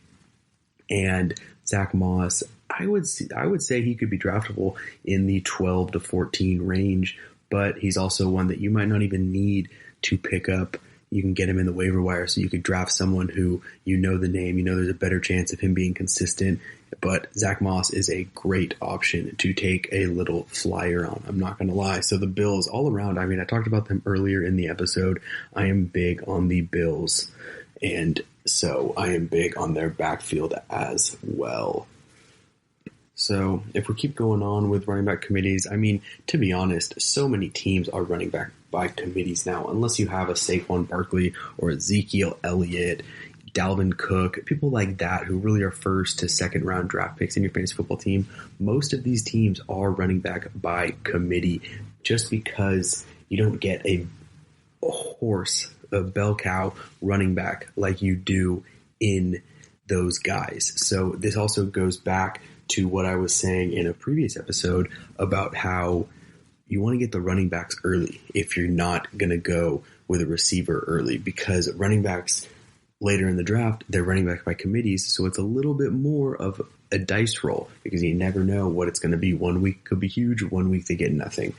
and Zach Moss, I would say he could be draftable in the 12 to 14 range, but he's also one that you might not even need to pick up. You can get him in the waiver wire, so you could draft someone who you know the name, you know there's a better chance of him being consistent. But Zach Moss is a great option to take a little flyer on. I'm not going to lie. So the Bills all around, I mean, I talked about them earlier in the episode. I am big on the Bills, and so I am big on their backfield as well. So if we keep going on with running back committees, I mean, to be honest, so many teams are running back by committees now, unless you have a Saquon Barkley or Ezekiel Elliott, Dalvin Cook, people like that who really are first to second round draft picks in your fantasy football team. Most of these teams are running back by committee just because you don't get a bell cow running back like you do in those guys. So this also goes back to what I was saying in a previous episode about how you want to get the running backs early if you're not going to go with a receiver early, because running backs later in the draft, they're running back by committees, so it's a little bit more of a dice roll because you never know what it's going to be. 1 week could be huge, 1 week they get nothing.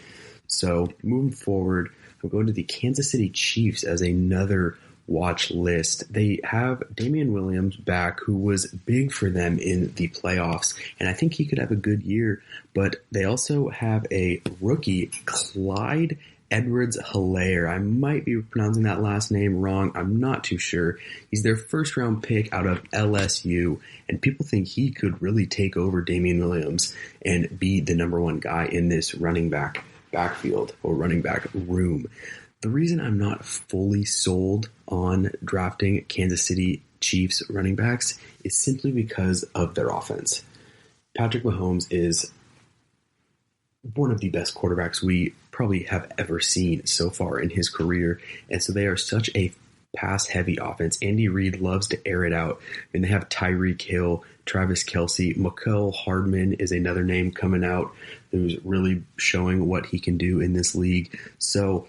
So moving forward, I'm going to the Kansas City Chiefs as another watch list. They have Damian Williams back, who was big for them in the playoffs, and I think he could have a good year, but they also have a rookie, Clyde Edwards-Helaire. I might be pronouncing that last name wrong. I'm not too sure. He's their first round pick out of LSU, and people think he could really take over Damian Williams and be the number 1 guy in this running back backfield or running back room. The reason I'm not fully sold on drafting Kansas City Chiefs running backs is simply because of their offense. Patrick Mahomes is one of the best quarterbacks we probably have ever seen so far in his career, and so they are such a pass-heavy offense. Andy Reid loves to air it out. I mean, they have Tyreek Hill, Travis Kelce, Mecole Hardman is another name coming out who's really showing what he can do in this league. So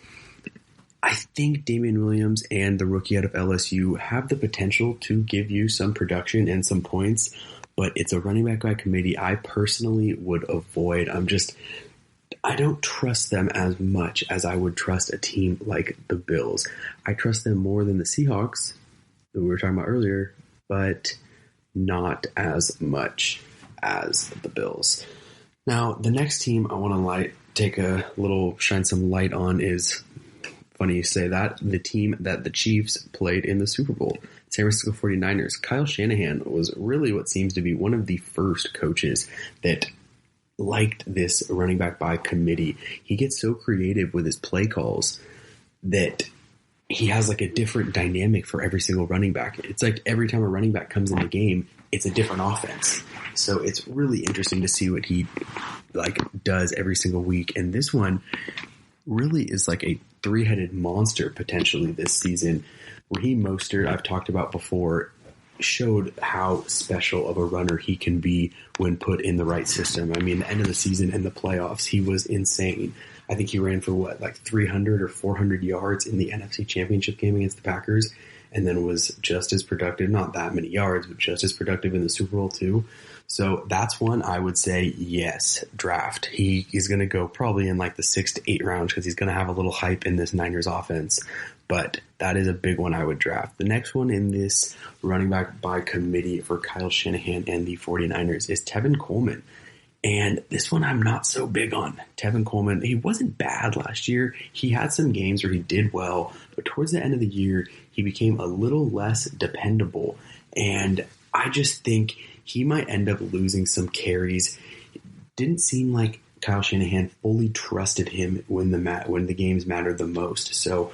I think Damian Williams and the rookie out of LSU have the potential to give you some production and some points, but it's a running back by committee I personally would avoid. I don't trust them as much as I would trust a team like the Bills. I trust them more than the Seahawks that we were talking about earlier, but not as much as the Bills. Now, the next team I want to shine some light on is, funny you say that, the team that the Chiefs played in the Super Bowl, San Francisco 49ers. Kyle Shanahan was really what seems to be one of the first coaches that liked this running back by committee. He gets so creative with his play calls that he has like a different dynamic for every single running back. It's like every time a running back comes in the game, it's a different offense. So it's really interesting to see what he does every single week. And this one really is like a three-headed monster potentially this season. Raheem Mostert, I've talked about before, showed how special of a runner he can be when put in the right system. I mean, the end of the season and the playoffs, he was insane. I think he ran for 300 or 400 yards in the NFC Championship game against the Packers, and then was just as productive, not that many yards, but just as productive in the Super Bowl too. So that's one I would say, yes, draft. He is going to go probably in the 6 to 8 rounds because he's going to have a little hype in this Niners offense. But that is a big one I would draft. The next one in this running back by committee for Kyle Shanahan and the 49ers is Tevin Coleman. And this one I'm not so big on. Tevin Coleman, he wasn't bad last year. He had some games where he did well, but towards the end of the year, he became a little less dependable. And I just think he might end up losing some carries. It didn't seem like Kyle Shanahan fully trusted him when the games mattered the most. So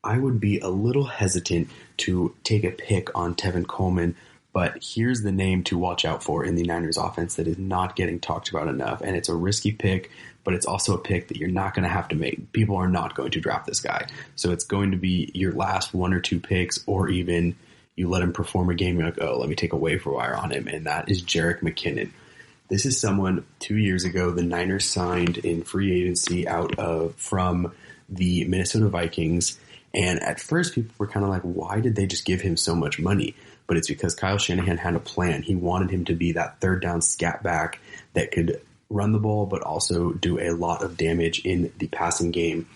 I would be a little hesitant to take a pick on Tevin Coleman, but here's the name to watch out for in the Niners offense that is not getting talked about enough. And it's a risky pick, but it's also a pick that you're not going to have to make. People are not going to draft this guy. So it's going to be your last 1 or 2 picks, or even you let him perform a game, you're like, oh, let me take a waiver wire on him. And that is Jerick McKinnon. This is someone 2 years ago the Niners signed in free agency from the Minnesota Vikings. And at first people were kind of like, why did they just give him so much money? But it's because Kyle Shanahan had a plan. He wanted him to be that third down scat back that could run the ball, but also do a lot of damage in the passing game.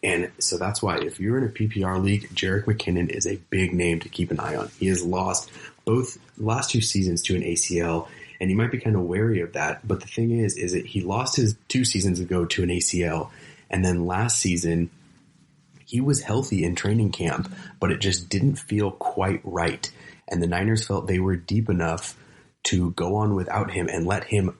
And so that's why if you're in a PPR league, Jerick McKinnon is a big name to keep an eye on. He has lost both last 2 seasons to an ACL, and you might be kind of wary of that. But the thing is that he lost his 2 seasons ago to an ACL, and then last season he was healthy in training camp, but it just didn't feel quite right. And the Niners felt they were deep enough to go on without him and let him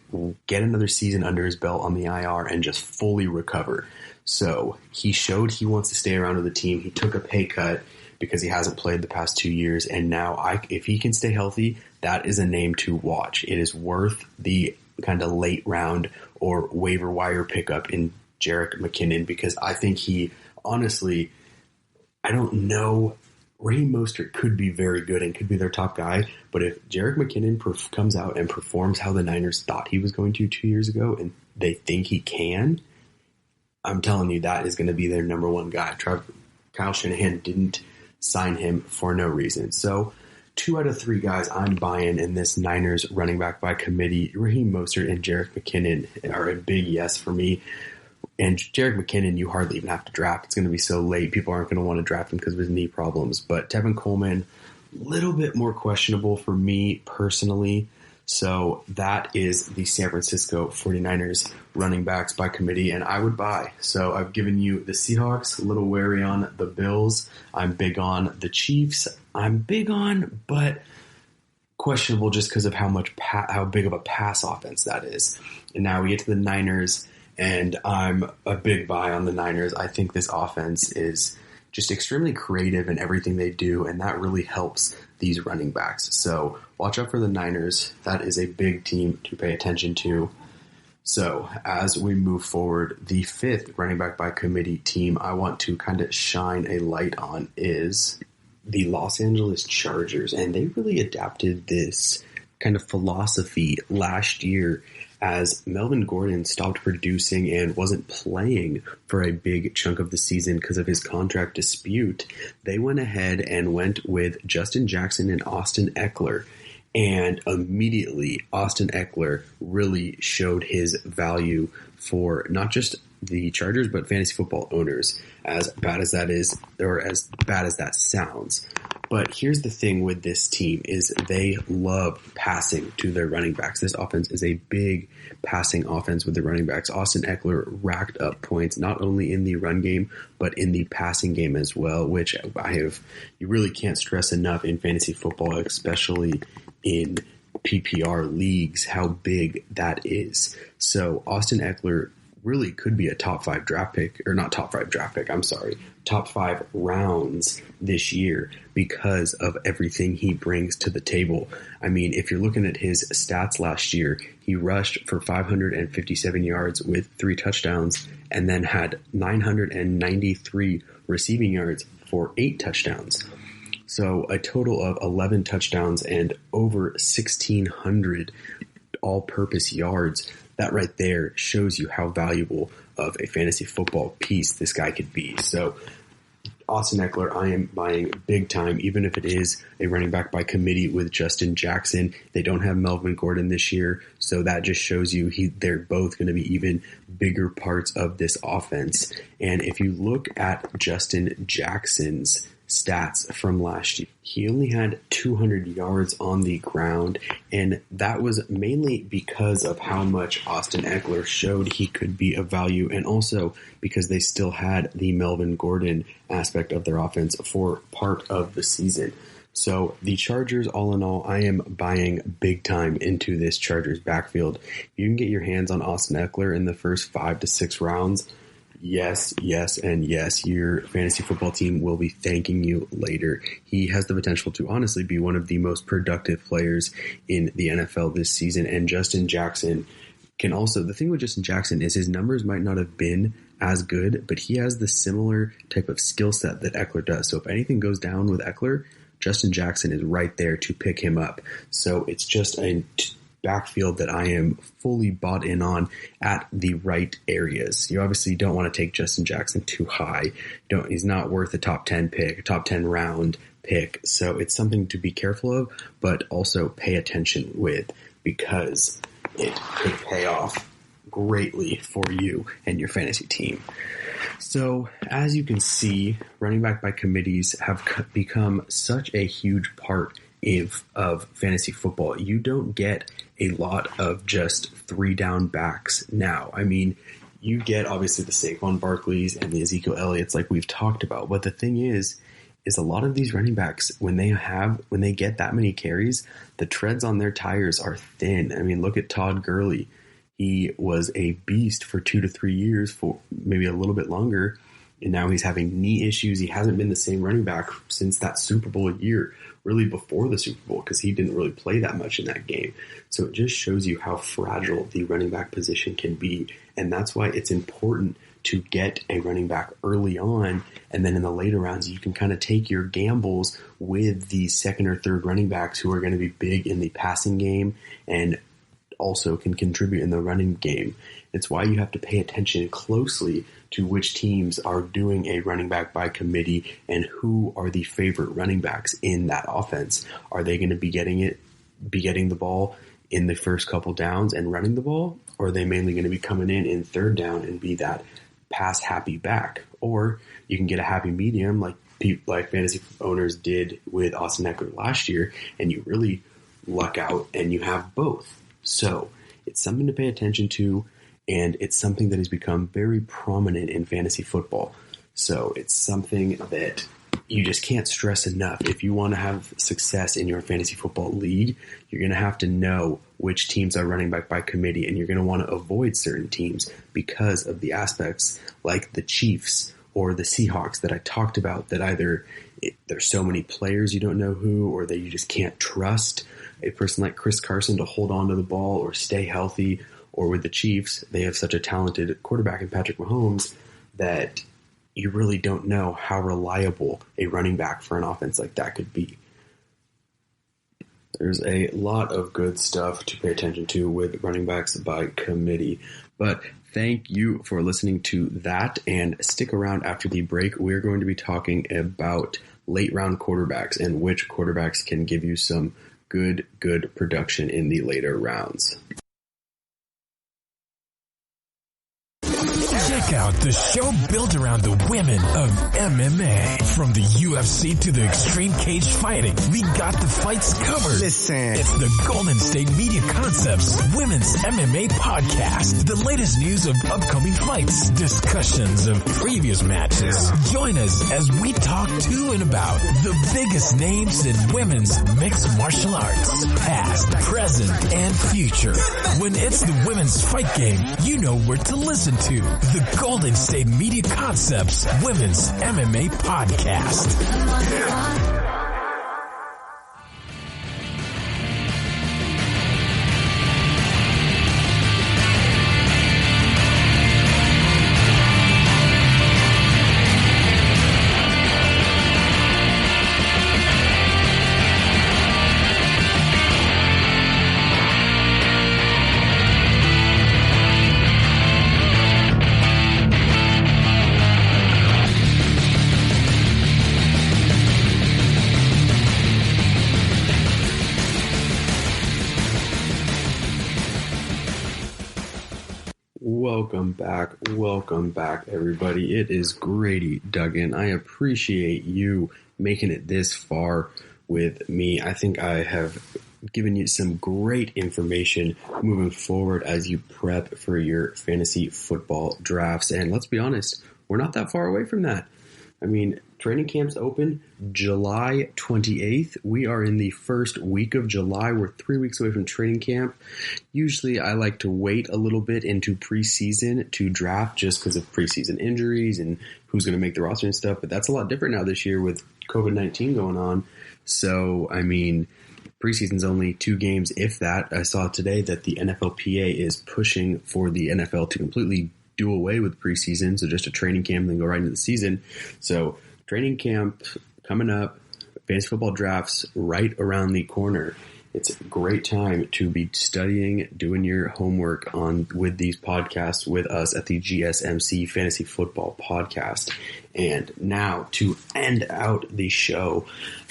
get another season under his belt on the IR and just fully recover. So he showed he wants to stay around with the team. He took a pay cut because he hasn't played the past 2 years. And now if he can stay healthy, that is a name to watch. It is worth the kind of late round or waiver wire pickup in Jerick McKinnon, because I think honestly, I don't know. Raheem Mostert could be very good and could be their top guy, but if Jerick McKinnon comes out and performs how the Niners thought he was going to 2 years ago, and they think he can, I'm telling you that is going to be their number one guy. Kyle Shanahan didn't sign him for no reason. So 2 out of 3 guys I'm buying in this Niners running back by committee, Raheem Mostert and Jerick McKinnon, are a big yes for me. And Jerick McKinnon, you hardly even have to draft. It's going to be so late. People aren't going to want to draft him because of his knee problems. But Tevin Coleman, a little bit more questionable for me personally. So that is the San Francisco 49ers running backs by committee, and I would buy. So I've given you the Seahawks, a little wary on the Bills. I'm big on the Chiefs. I'm big on, but questionable just because of how big of a pass offense that is. And now we get to the Niners. And I'm a big buy on the Niners. I think this offense is just extremely creative in everything they do, and that really helps these running backs. So watch out for the Niners. That is a big team to pay attention to. So as we move forward, the 5th running back by committee team I want to kind of shine a light on is the Los Angeles Chargers. And they really adapted this kind of philosophy last year as Melvin Gordon stopped producing and wasn't playing for a big chunk of the season because of his contract dispute. They went ahead and went with Justin Jackson and Austin Eckler. And immediately, Austin Eckler really showed his value for not just the Chargers, but fantasy football owners, as bad as that is, or as bad as that sounds. But here's the thing with this team is they love passing to their running backs. This offense is a big passing offense with the running backs. Austin Eckler racked up points not only in the run game, but in the passing game as well, which you really can't stress enough in fantasy football, especially in PPR leagues, how big that is. So Austin Eckler really could be a top 5 rounds this year because of everything he brings to the table. I mean, if you're looking at his stats last year, he rushed for 557 yards with 3 touchdowns and then had 993 receiving yards for 8 touchdowns. So a total of 11 touchdowns and over 1,600 all-purpose yards. That right there shows you how valuable of a fantasy football piece this guy could be. So Austin Eckler, I am buying big time, even if it is a running back by committee with Justin Jackson. They don't have Melvin Gordon this year, so that just shows you they're both going to be even bigger parts of this offense. And if you look at Justin Jackson's stats from last year, he only had 200 yards on the ground, and that was mainly because of how much Austin Eckler showed he could be of value, and also because they still had the Melvin Gordon aspect of their offense for part of the season. So the Chargers, all in all, I am buying big time into this Chargers backfield. If you can get your hands on Austin Eckler in the first 5 to 6 rounds, yes, and yes, your fantasy football team will be thanking you later. He has the potential to honestly be one of the most productive players in the NFL this season. And Justin Jackson can also, the thing with Justin Jackson is his numbers might not have been as good, but he has the similar type of skill set that Eckler does. So if anything goes down with Eckler, Justin Jackson is right there to pick him up. So it's just a backfield that I am fully bought in on at the right areas. You obviously don't want to take Justin Jackson too high. He's not worth a top 10 round pick. So it's something to be careful of, but also pay attention with, because it could pay off greatly for you and your fantasy team. So as you can see, running back by committees have become such a huge part of fantasy football. You don't get a lot of just 3-down backs now. I mean, you get obviously the Saquon Barkleys and the Ezekiel Elliott's like we've talked about. But the thing is a lot of these running backs, when they get that many carries, the treads on their tires are thin. I mean, look at Todd Gurley. He was a beast for 2 to 3 years, for maybe a little bit longer, and now he's having knee issues. He hasn't been the same running back since that Super Bowl year, really before the Super Bowl, because he didn't really play that much in that game. So it just shows you how fragile the running back position can be, and that's why it's important to get a running back early on, and then in the later rounds you can kind of take your gambles with the second or third running backs who are going to be big in the passing game and also can contribute in the running game. It's why you have to pay attention closely to which teams are doing a running back by committee and who are the favorite running backs in that offense. Are they going to be getting the ball in the first couple downs and running the ball? Or are they mainly going to be coming in third down and be that pass happy back? Or you can get a happy medium like fantasy owners did with Austin Eckler last year, and you really luck out and you have both. So it's something to pay attention to, and it's something that has become very prominent in fantasy football. So it's something that you just can't stress enough. If you want to have success in your fantasy football league, you're going to have to know which teams are running back by committee, and you're going to want to avoid certain teams because of the aspects like the Chiefs or the Seahawks that I talked about, that either there's so many players you don't know who, or that you just can't trust a person like Chris Carson to hold on to the ball or stay healthy. Or with the Chiefs, they have such a talented quarterback in Patrick Mahomes that you really don't know how reliable a running back for an offense like that could be. There's a lot of good stuff to pay attention to with running backs by committee. But thank you for listening to that, and stick around after the break. We're going to be talking about late round quarterbacks and which quarterbacks can give you some good production in the later rounds. Check out the show built around the women of MMA. From the UFC to the extreme cage fighting, we got the fights covered. Listen. It's the Golden State Media Concepts Women's MMA Podcast. The latest news of upcoming fights, discussions of previous matches. Join us as we talk to and about the biggest names in women's mixed martial arts, past, present, and future. When it's the women's fight game, you know where to listen to. The Golden State Media Concepts Women's MMA Podcast. Welcome back, everybody. It is Grady Duggan. I appreciate you making it this far with me. I think I have given you some great information moving forward as you prep for your fantasy football drafts. And let's be honest, we're not that far away from that. I mean, training camps open July 28th. We are in the first week of July. We're 3 weeks away from training camp. Usually I like to wait a little bit into preseason to draft just because of preseason injuries and who's going to make the roster and stuff. But that's a lot different now this year with COVID-19 going on. So, I mean, preseason's only 2 games, if that. I saw today that the NFLPA is pushing for the NFL to completely do away with preseason, so just a training camp and then go right into the season. So training camp coming up, fantasy football drafts right around the corner. It's a great time to be studying, doing your homework with these podcasts with us at the GSMC Fantasy Football Podcast. And now to end out the show,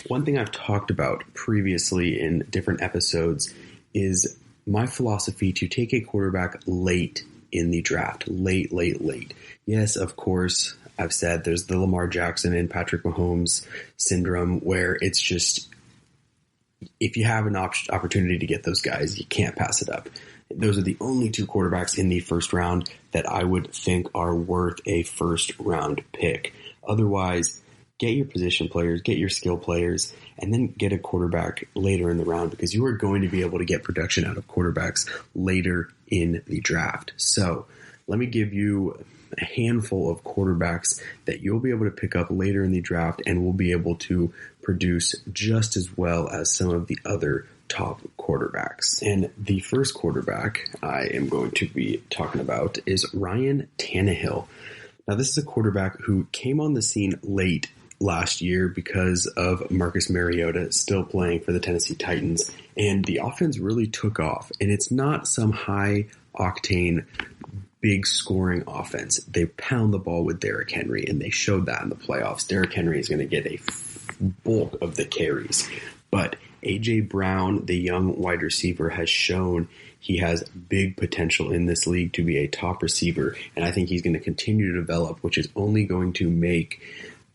one thing I've talked about previously in different episodes is my philosophy to take a quarterback late in the draft. Late. Yes, of course, I've said there's the Lamar Jackson and Patrick Mahomes syndrome where it's just, if you have an opportunity to get those guys, you can't pass it up. Those are the only 2 quarterbacks in the first round that I would think are worth a first round pick. Otherwise, get your position players, get your skill players, and then get a quarterback later in the round because you are going to be able to get production out of quarterbacks later in the draft. So let me give you a handful of quarterbacks that you'll be able to pick up later in the draft and will be able to produce just as well as some of the other top quarterbacks. And the first quarterback I am going to be talking about is Ryan Tannehill. Now, this is a quarterback who came on the scene late last year because of Marcus Mariota still playing for the Tennessee Titans, and the offense really took off. And it's not some high-octane, big-scoring offense. They pound the ball with Derrick Henry, and they showed that in the playoffs. Derrick Henry is going to get a bulk of the carries. But A.J. Brown, the young wide receiver, has shown he has big potential in this league to be a top receiver, and I think he's going to continue to develop, which is only going to make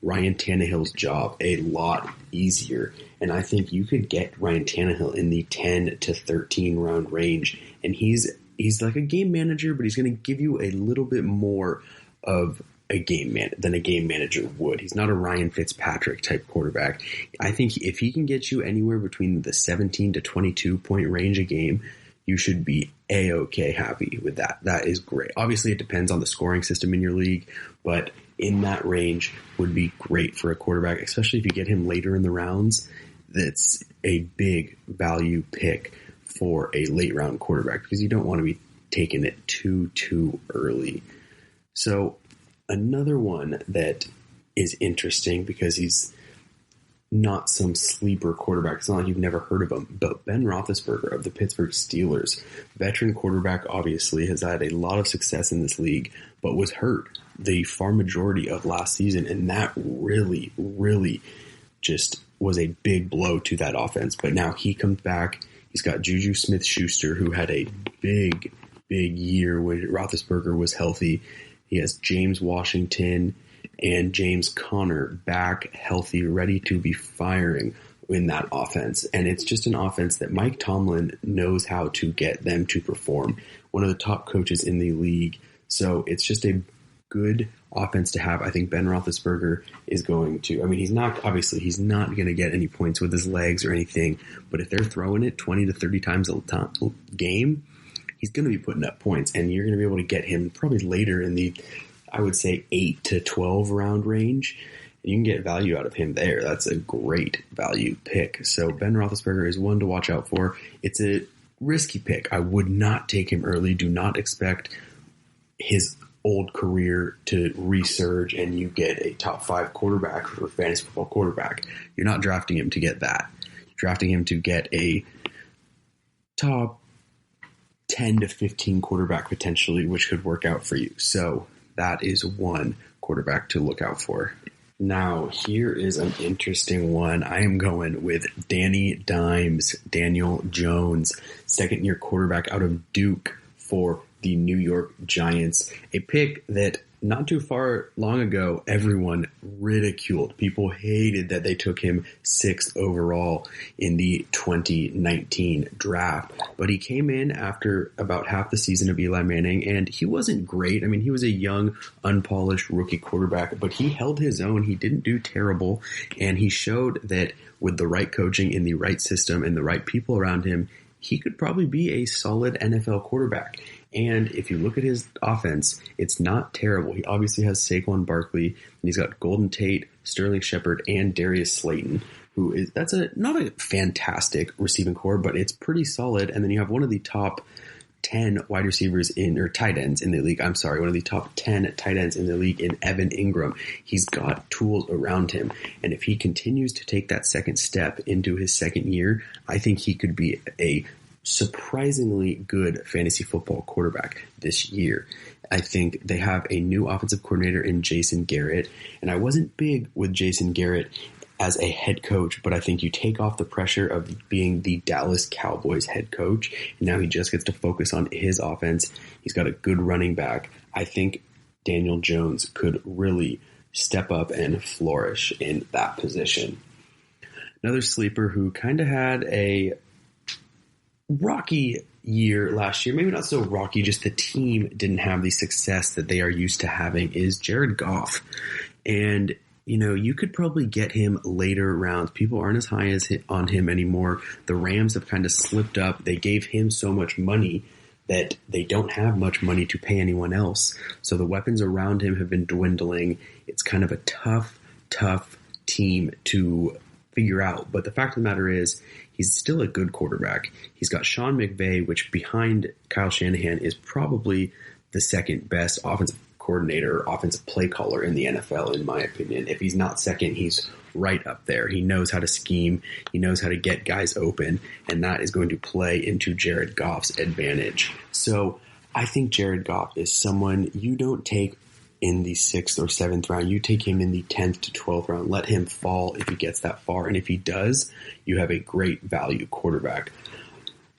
Ryan Tannehill's job a lot easier. And I think you could get Ryan Tannehill in the 10 to 13 round range. And he's like a game manager, but he's going to give you a little bit more of a game than a game manager would. He's not a Ryan Fitzpatrick type quarterback. I think if he can get you anywhere between the 17 to 22 point range a game, you should be A-OK happy with that. That is great. Obviously, it depends on the scoring system in your league, but in that range would be great for a quarterback, especially if you get him later in the rounds. That's a big value pick for a late round quarterback because you don't want to be taking it too early. So another one that is interesting because he's not some sleeper quarterback. It's not like you've never heard of him, but Ben Roethlisberger of the Pittsburgh Steelers, veteran quarterback, obviously has had a lot of success in this league, but was hurt the far majority of last season. And that really just was a big blow to that offense. But now he comes back. He's got Juju Smith-Schuster, who had a big year when Roethlisberger was healthy. He has James Washington and James Conner back healthy, ready to be firing in that offense. And it's just an offense that Mike Tomlin knows how to get them to perform. One of the top coaches in the league. So it's just a good offense to have. I think Ben Roethlisberger is going to, he's not going to get any points with his legs or anything, but if they're throwing it 20 to 30 times a game, he's going to be putting up points, and you're going to be able to get him probably later in the, I would say, 8 to 12 round range. You can get value out of him there. That's a great value pick. So Ben Roethlisberger is one to watch out for. It's a risky pick. I would not take him early. Do not expect his old career to resurge and you get a top 5 quarterback or fantasy football quarterback. You're not drafting him to get that. You're drafting him to get a top 10 to 15 quarterback potentially, which could work out for you. So that is one quarterback to look out for. Now, here is an interesting one. I am going with Danny Dimes, Daniel Jones, second-year quarterback out of Duke for the New York Giants. A pick that not too far long ago, everyone ridiculed. People hated that they took him 6th overall in the 2019 draft. But he came in after about half the season of Eli Manning, and he wasn't great. He was a young, unpolished rookie quarterback, but he held his own. He didn't do terrible, and he showed that with the right coaching in the right system and the right people around him, he could probably be a solid NFL quarterback. And if you look at his offense, it's not terrible. He obviously has Saquon Barkley, and he's got Golden Tate, Sterling Shepard, and Darius Slayton, that's not a fantastic receiving core, but it's pretty solid. And then you have one of the top 10 wide receivers or tight ends in the league. One of the top 10 tight ends in the league in Evan Ingram. He's got tools around him. And if he continues to take that second step into his second year, I think he could be a surprisingly good fantasy football quarterback this year. I think they have a new offensive coordinator in Jason Garrett, and I wasn't big with Jason Garrett as a head coach, but I think you take off the pressure of being the Dallas Cowboys head coach, and now he just gets to focus on his offense. He's got a good running back. I think Daniel Jones could really step up and flourish in that position. Another sleeper who kind of had a rocky year last year, maybe not so rocky, just the team didn't have the success that they are used to having, is Jared Goff. And, you could probably get him later rounds. People aren't as high on him anymore. The Rams have kind of slipped up. They gave him so much money that they don't have much money to pay anyone else. So the weapons around him have been dwindling. It's kind of a tough team to figure out. But the fact of the matter is, he's still a good quarterback. He's got Sean McVay, which behind Kyle Shanahan is probably the second best offensive coordinator, offensive play caller in the NFL, in my opinion. If he's not second, he's right up there. He knows how to scheme. He knows how to get guys open, and that is going to play into Jared Goff's advantage. So I think Jared Goff is someone you don't take in the 6th or 7th round. You take him in the 10th to 12th round. Let him fall if he gets that far. And if he does, you have a great value quarterback.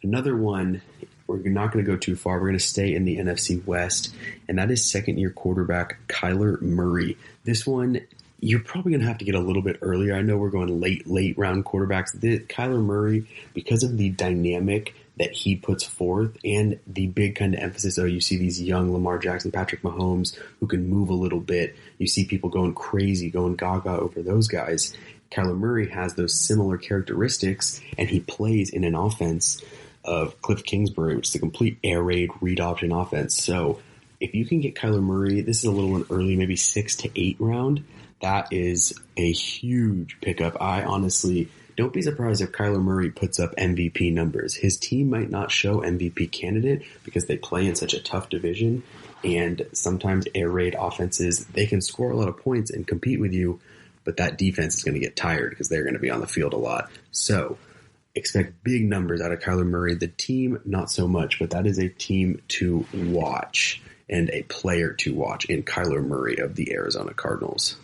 Another one, we're not going to go too far. We're going to stay in the NFC West, and that is second-year quarterback Kyler Murray. This one, you're probably going to have to get a little bit earlier. I know we're going late round quarterbacks. Kyler Murray, because of the dynamic that he puts forth and the big kind of emphasis, you see these young Lamar Jackson, Patrick Mahomes, who can move a little bit. You see people going crazy, going gaga over those guys. Kyler Murray has those similar characteristics, and he plays in an offense of Cliff Kingsbury, which is a complete air raid read option offense. So if you can get Kyler Murray, this is a little one early, maybe 6 to 8 round, that is a huge pickup. I honestly don't be surprised if Kyler Murray puts up MVP numbers. His team might not show MVP candidate because they play in such a tough division, and sometimes air raid offenses, they can score a lot of points and compete with you, but that defense is going to get tired because they're going to be on the field a lot. So expect big numbers out of Kyler Murray. The team, not so much, but that is a team to watch and a player to watch in Kyler Murray of the Arizona Cardinals.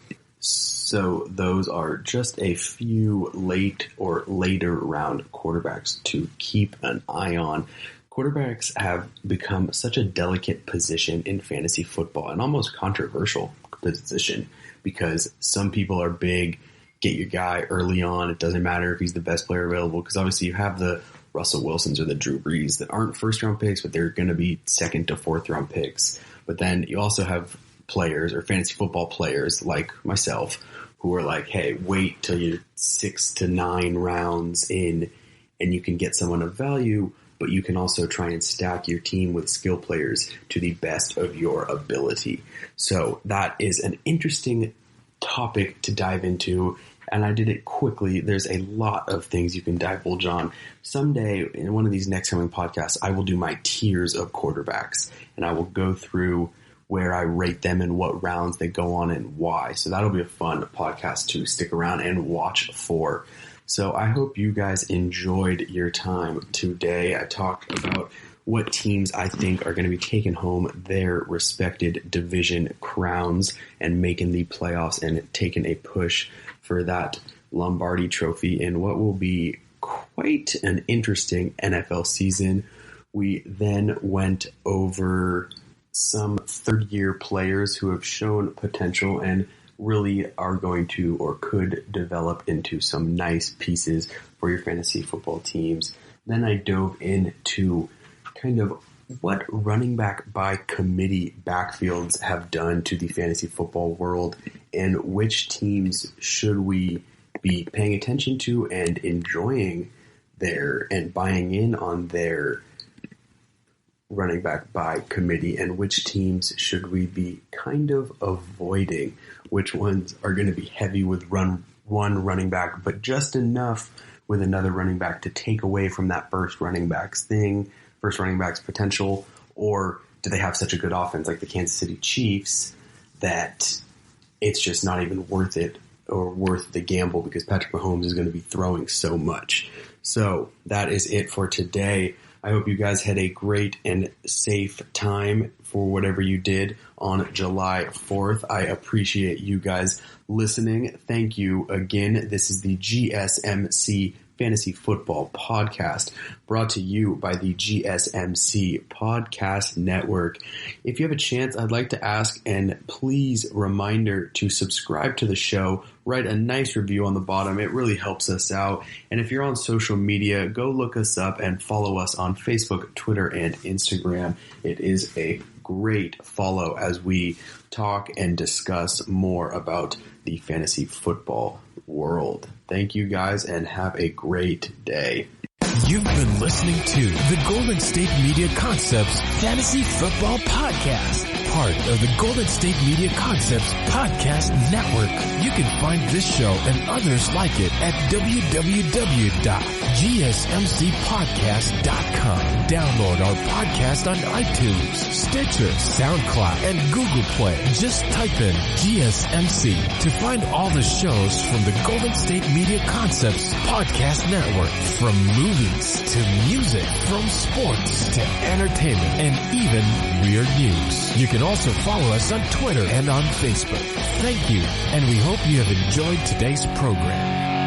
So those are just a few late or later round quarterbacks to keep an eye on. quarterbacks have become such a delicate position in fantasy football, an almost controversial position, because some people are big, get your guy early on. It doesn't matter if he's the best player available, because obviously you have the Russell Wilsons or the Drew Brees that aren't first-round picks, but they're going to be second to fourth-round picks. But then you also have players or fantasy football players like myself who are like, hey, wait till you're 6 to 9 rounds in and you can get someone of value, but you can also try and stack your team with skill players to the best of your ability. So that is an interesting topic to dive into, and I did it quickly. There's a lot of things you can divulge on. Someday, in one of these next coming podcasts, I will do my tiers of quarterbacks, and I will go through where I rate them and what rounds they go on and why. So that'll be a fun podcast to stick around and watch for. So I hope you guys enjoyed your time today. I talked about what teams I think are going to be taking home their respected division crowns and making the playoffs and taking a push for that Lombardi trophy in what will be quite an interesting NFL season. We then went over some third-year players who have shown potential and really are going to or could develop into some nice pieces for your fantasy football teams. Then I dove into kind of what running back by committee backfields have done to the fantasy football world and which teams should we be paying attention to and enjoying their and buying in on their running back by committee, and which teams should we be kind of avoiding, which ones are going to be heavy with one running back, but just enough with another running back to take away from that first running back's potential, or do they have such a good offense like the Kansas City Chiefs that it's just not even worth it or worth the gamble because Patrick Mahomes is going to be throwing so much. So that is it for today. I hope you guys had a great and safe time for whatever you did on July 4th. I appreciate you guys listening. Thank you again. This is the GSMC Fantasy Football Podcast, brought to you by the GSMC Podcast Network. If you have a chance, I'd like to ask, and please reminder to subscribe to the show, write a nice review on the bottom. It really helps us out. And if you're on social media, go look us up and follow us on Facebook, Twitter, and Instagram. It is a great follow as we talk and discuss more about the fantasy football world. Thank you guys and have a great day. You've been listening to the Golden State Media Concepts Fantasy Football Podcast, part of the Golden State Media Concepts Podcast Network. You can find this show and others like it at www.gsmcpodcast.com. Download our podcast on iTunes, Stitcher, SoundCloud, and Google Play. Just type in GSMC to find all the shows from the Golden State Media Concepts Podcast Network, from movies to music, from sports to entertainment, and even weird news. You can also follow us on Twitter and on Facebook. Thank you, and we hope you have enjoyed today's program.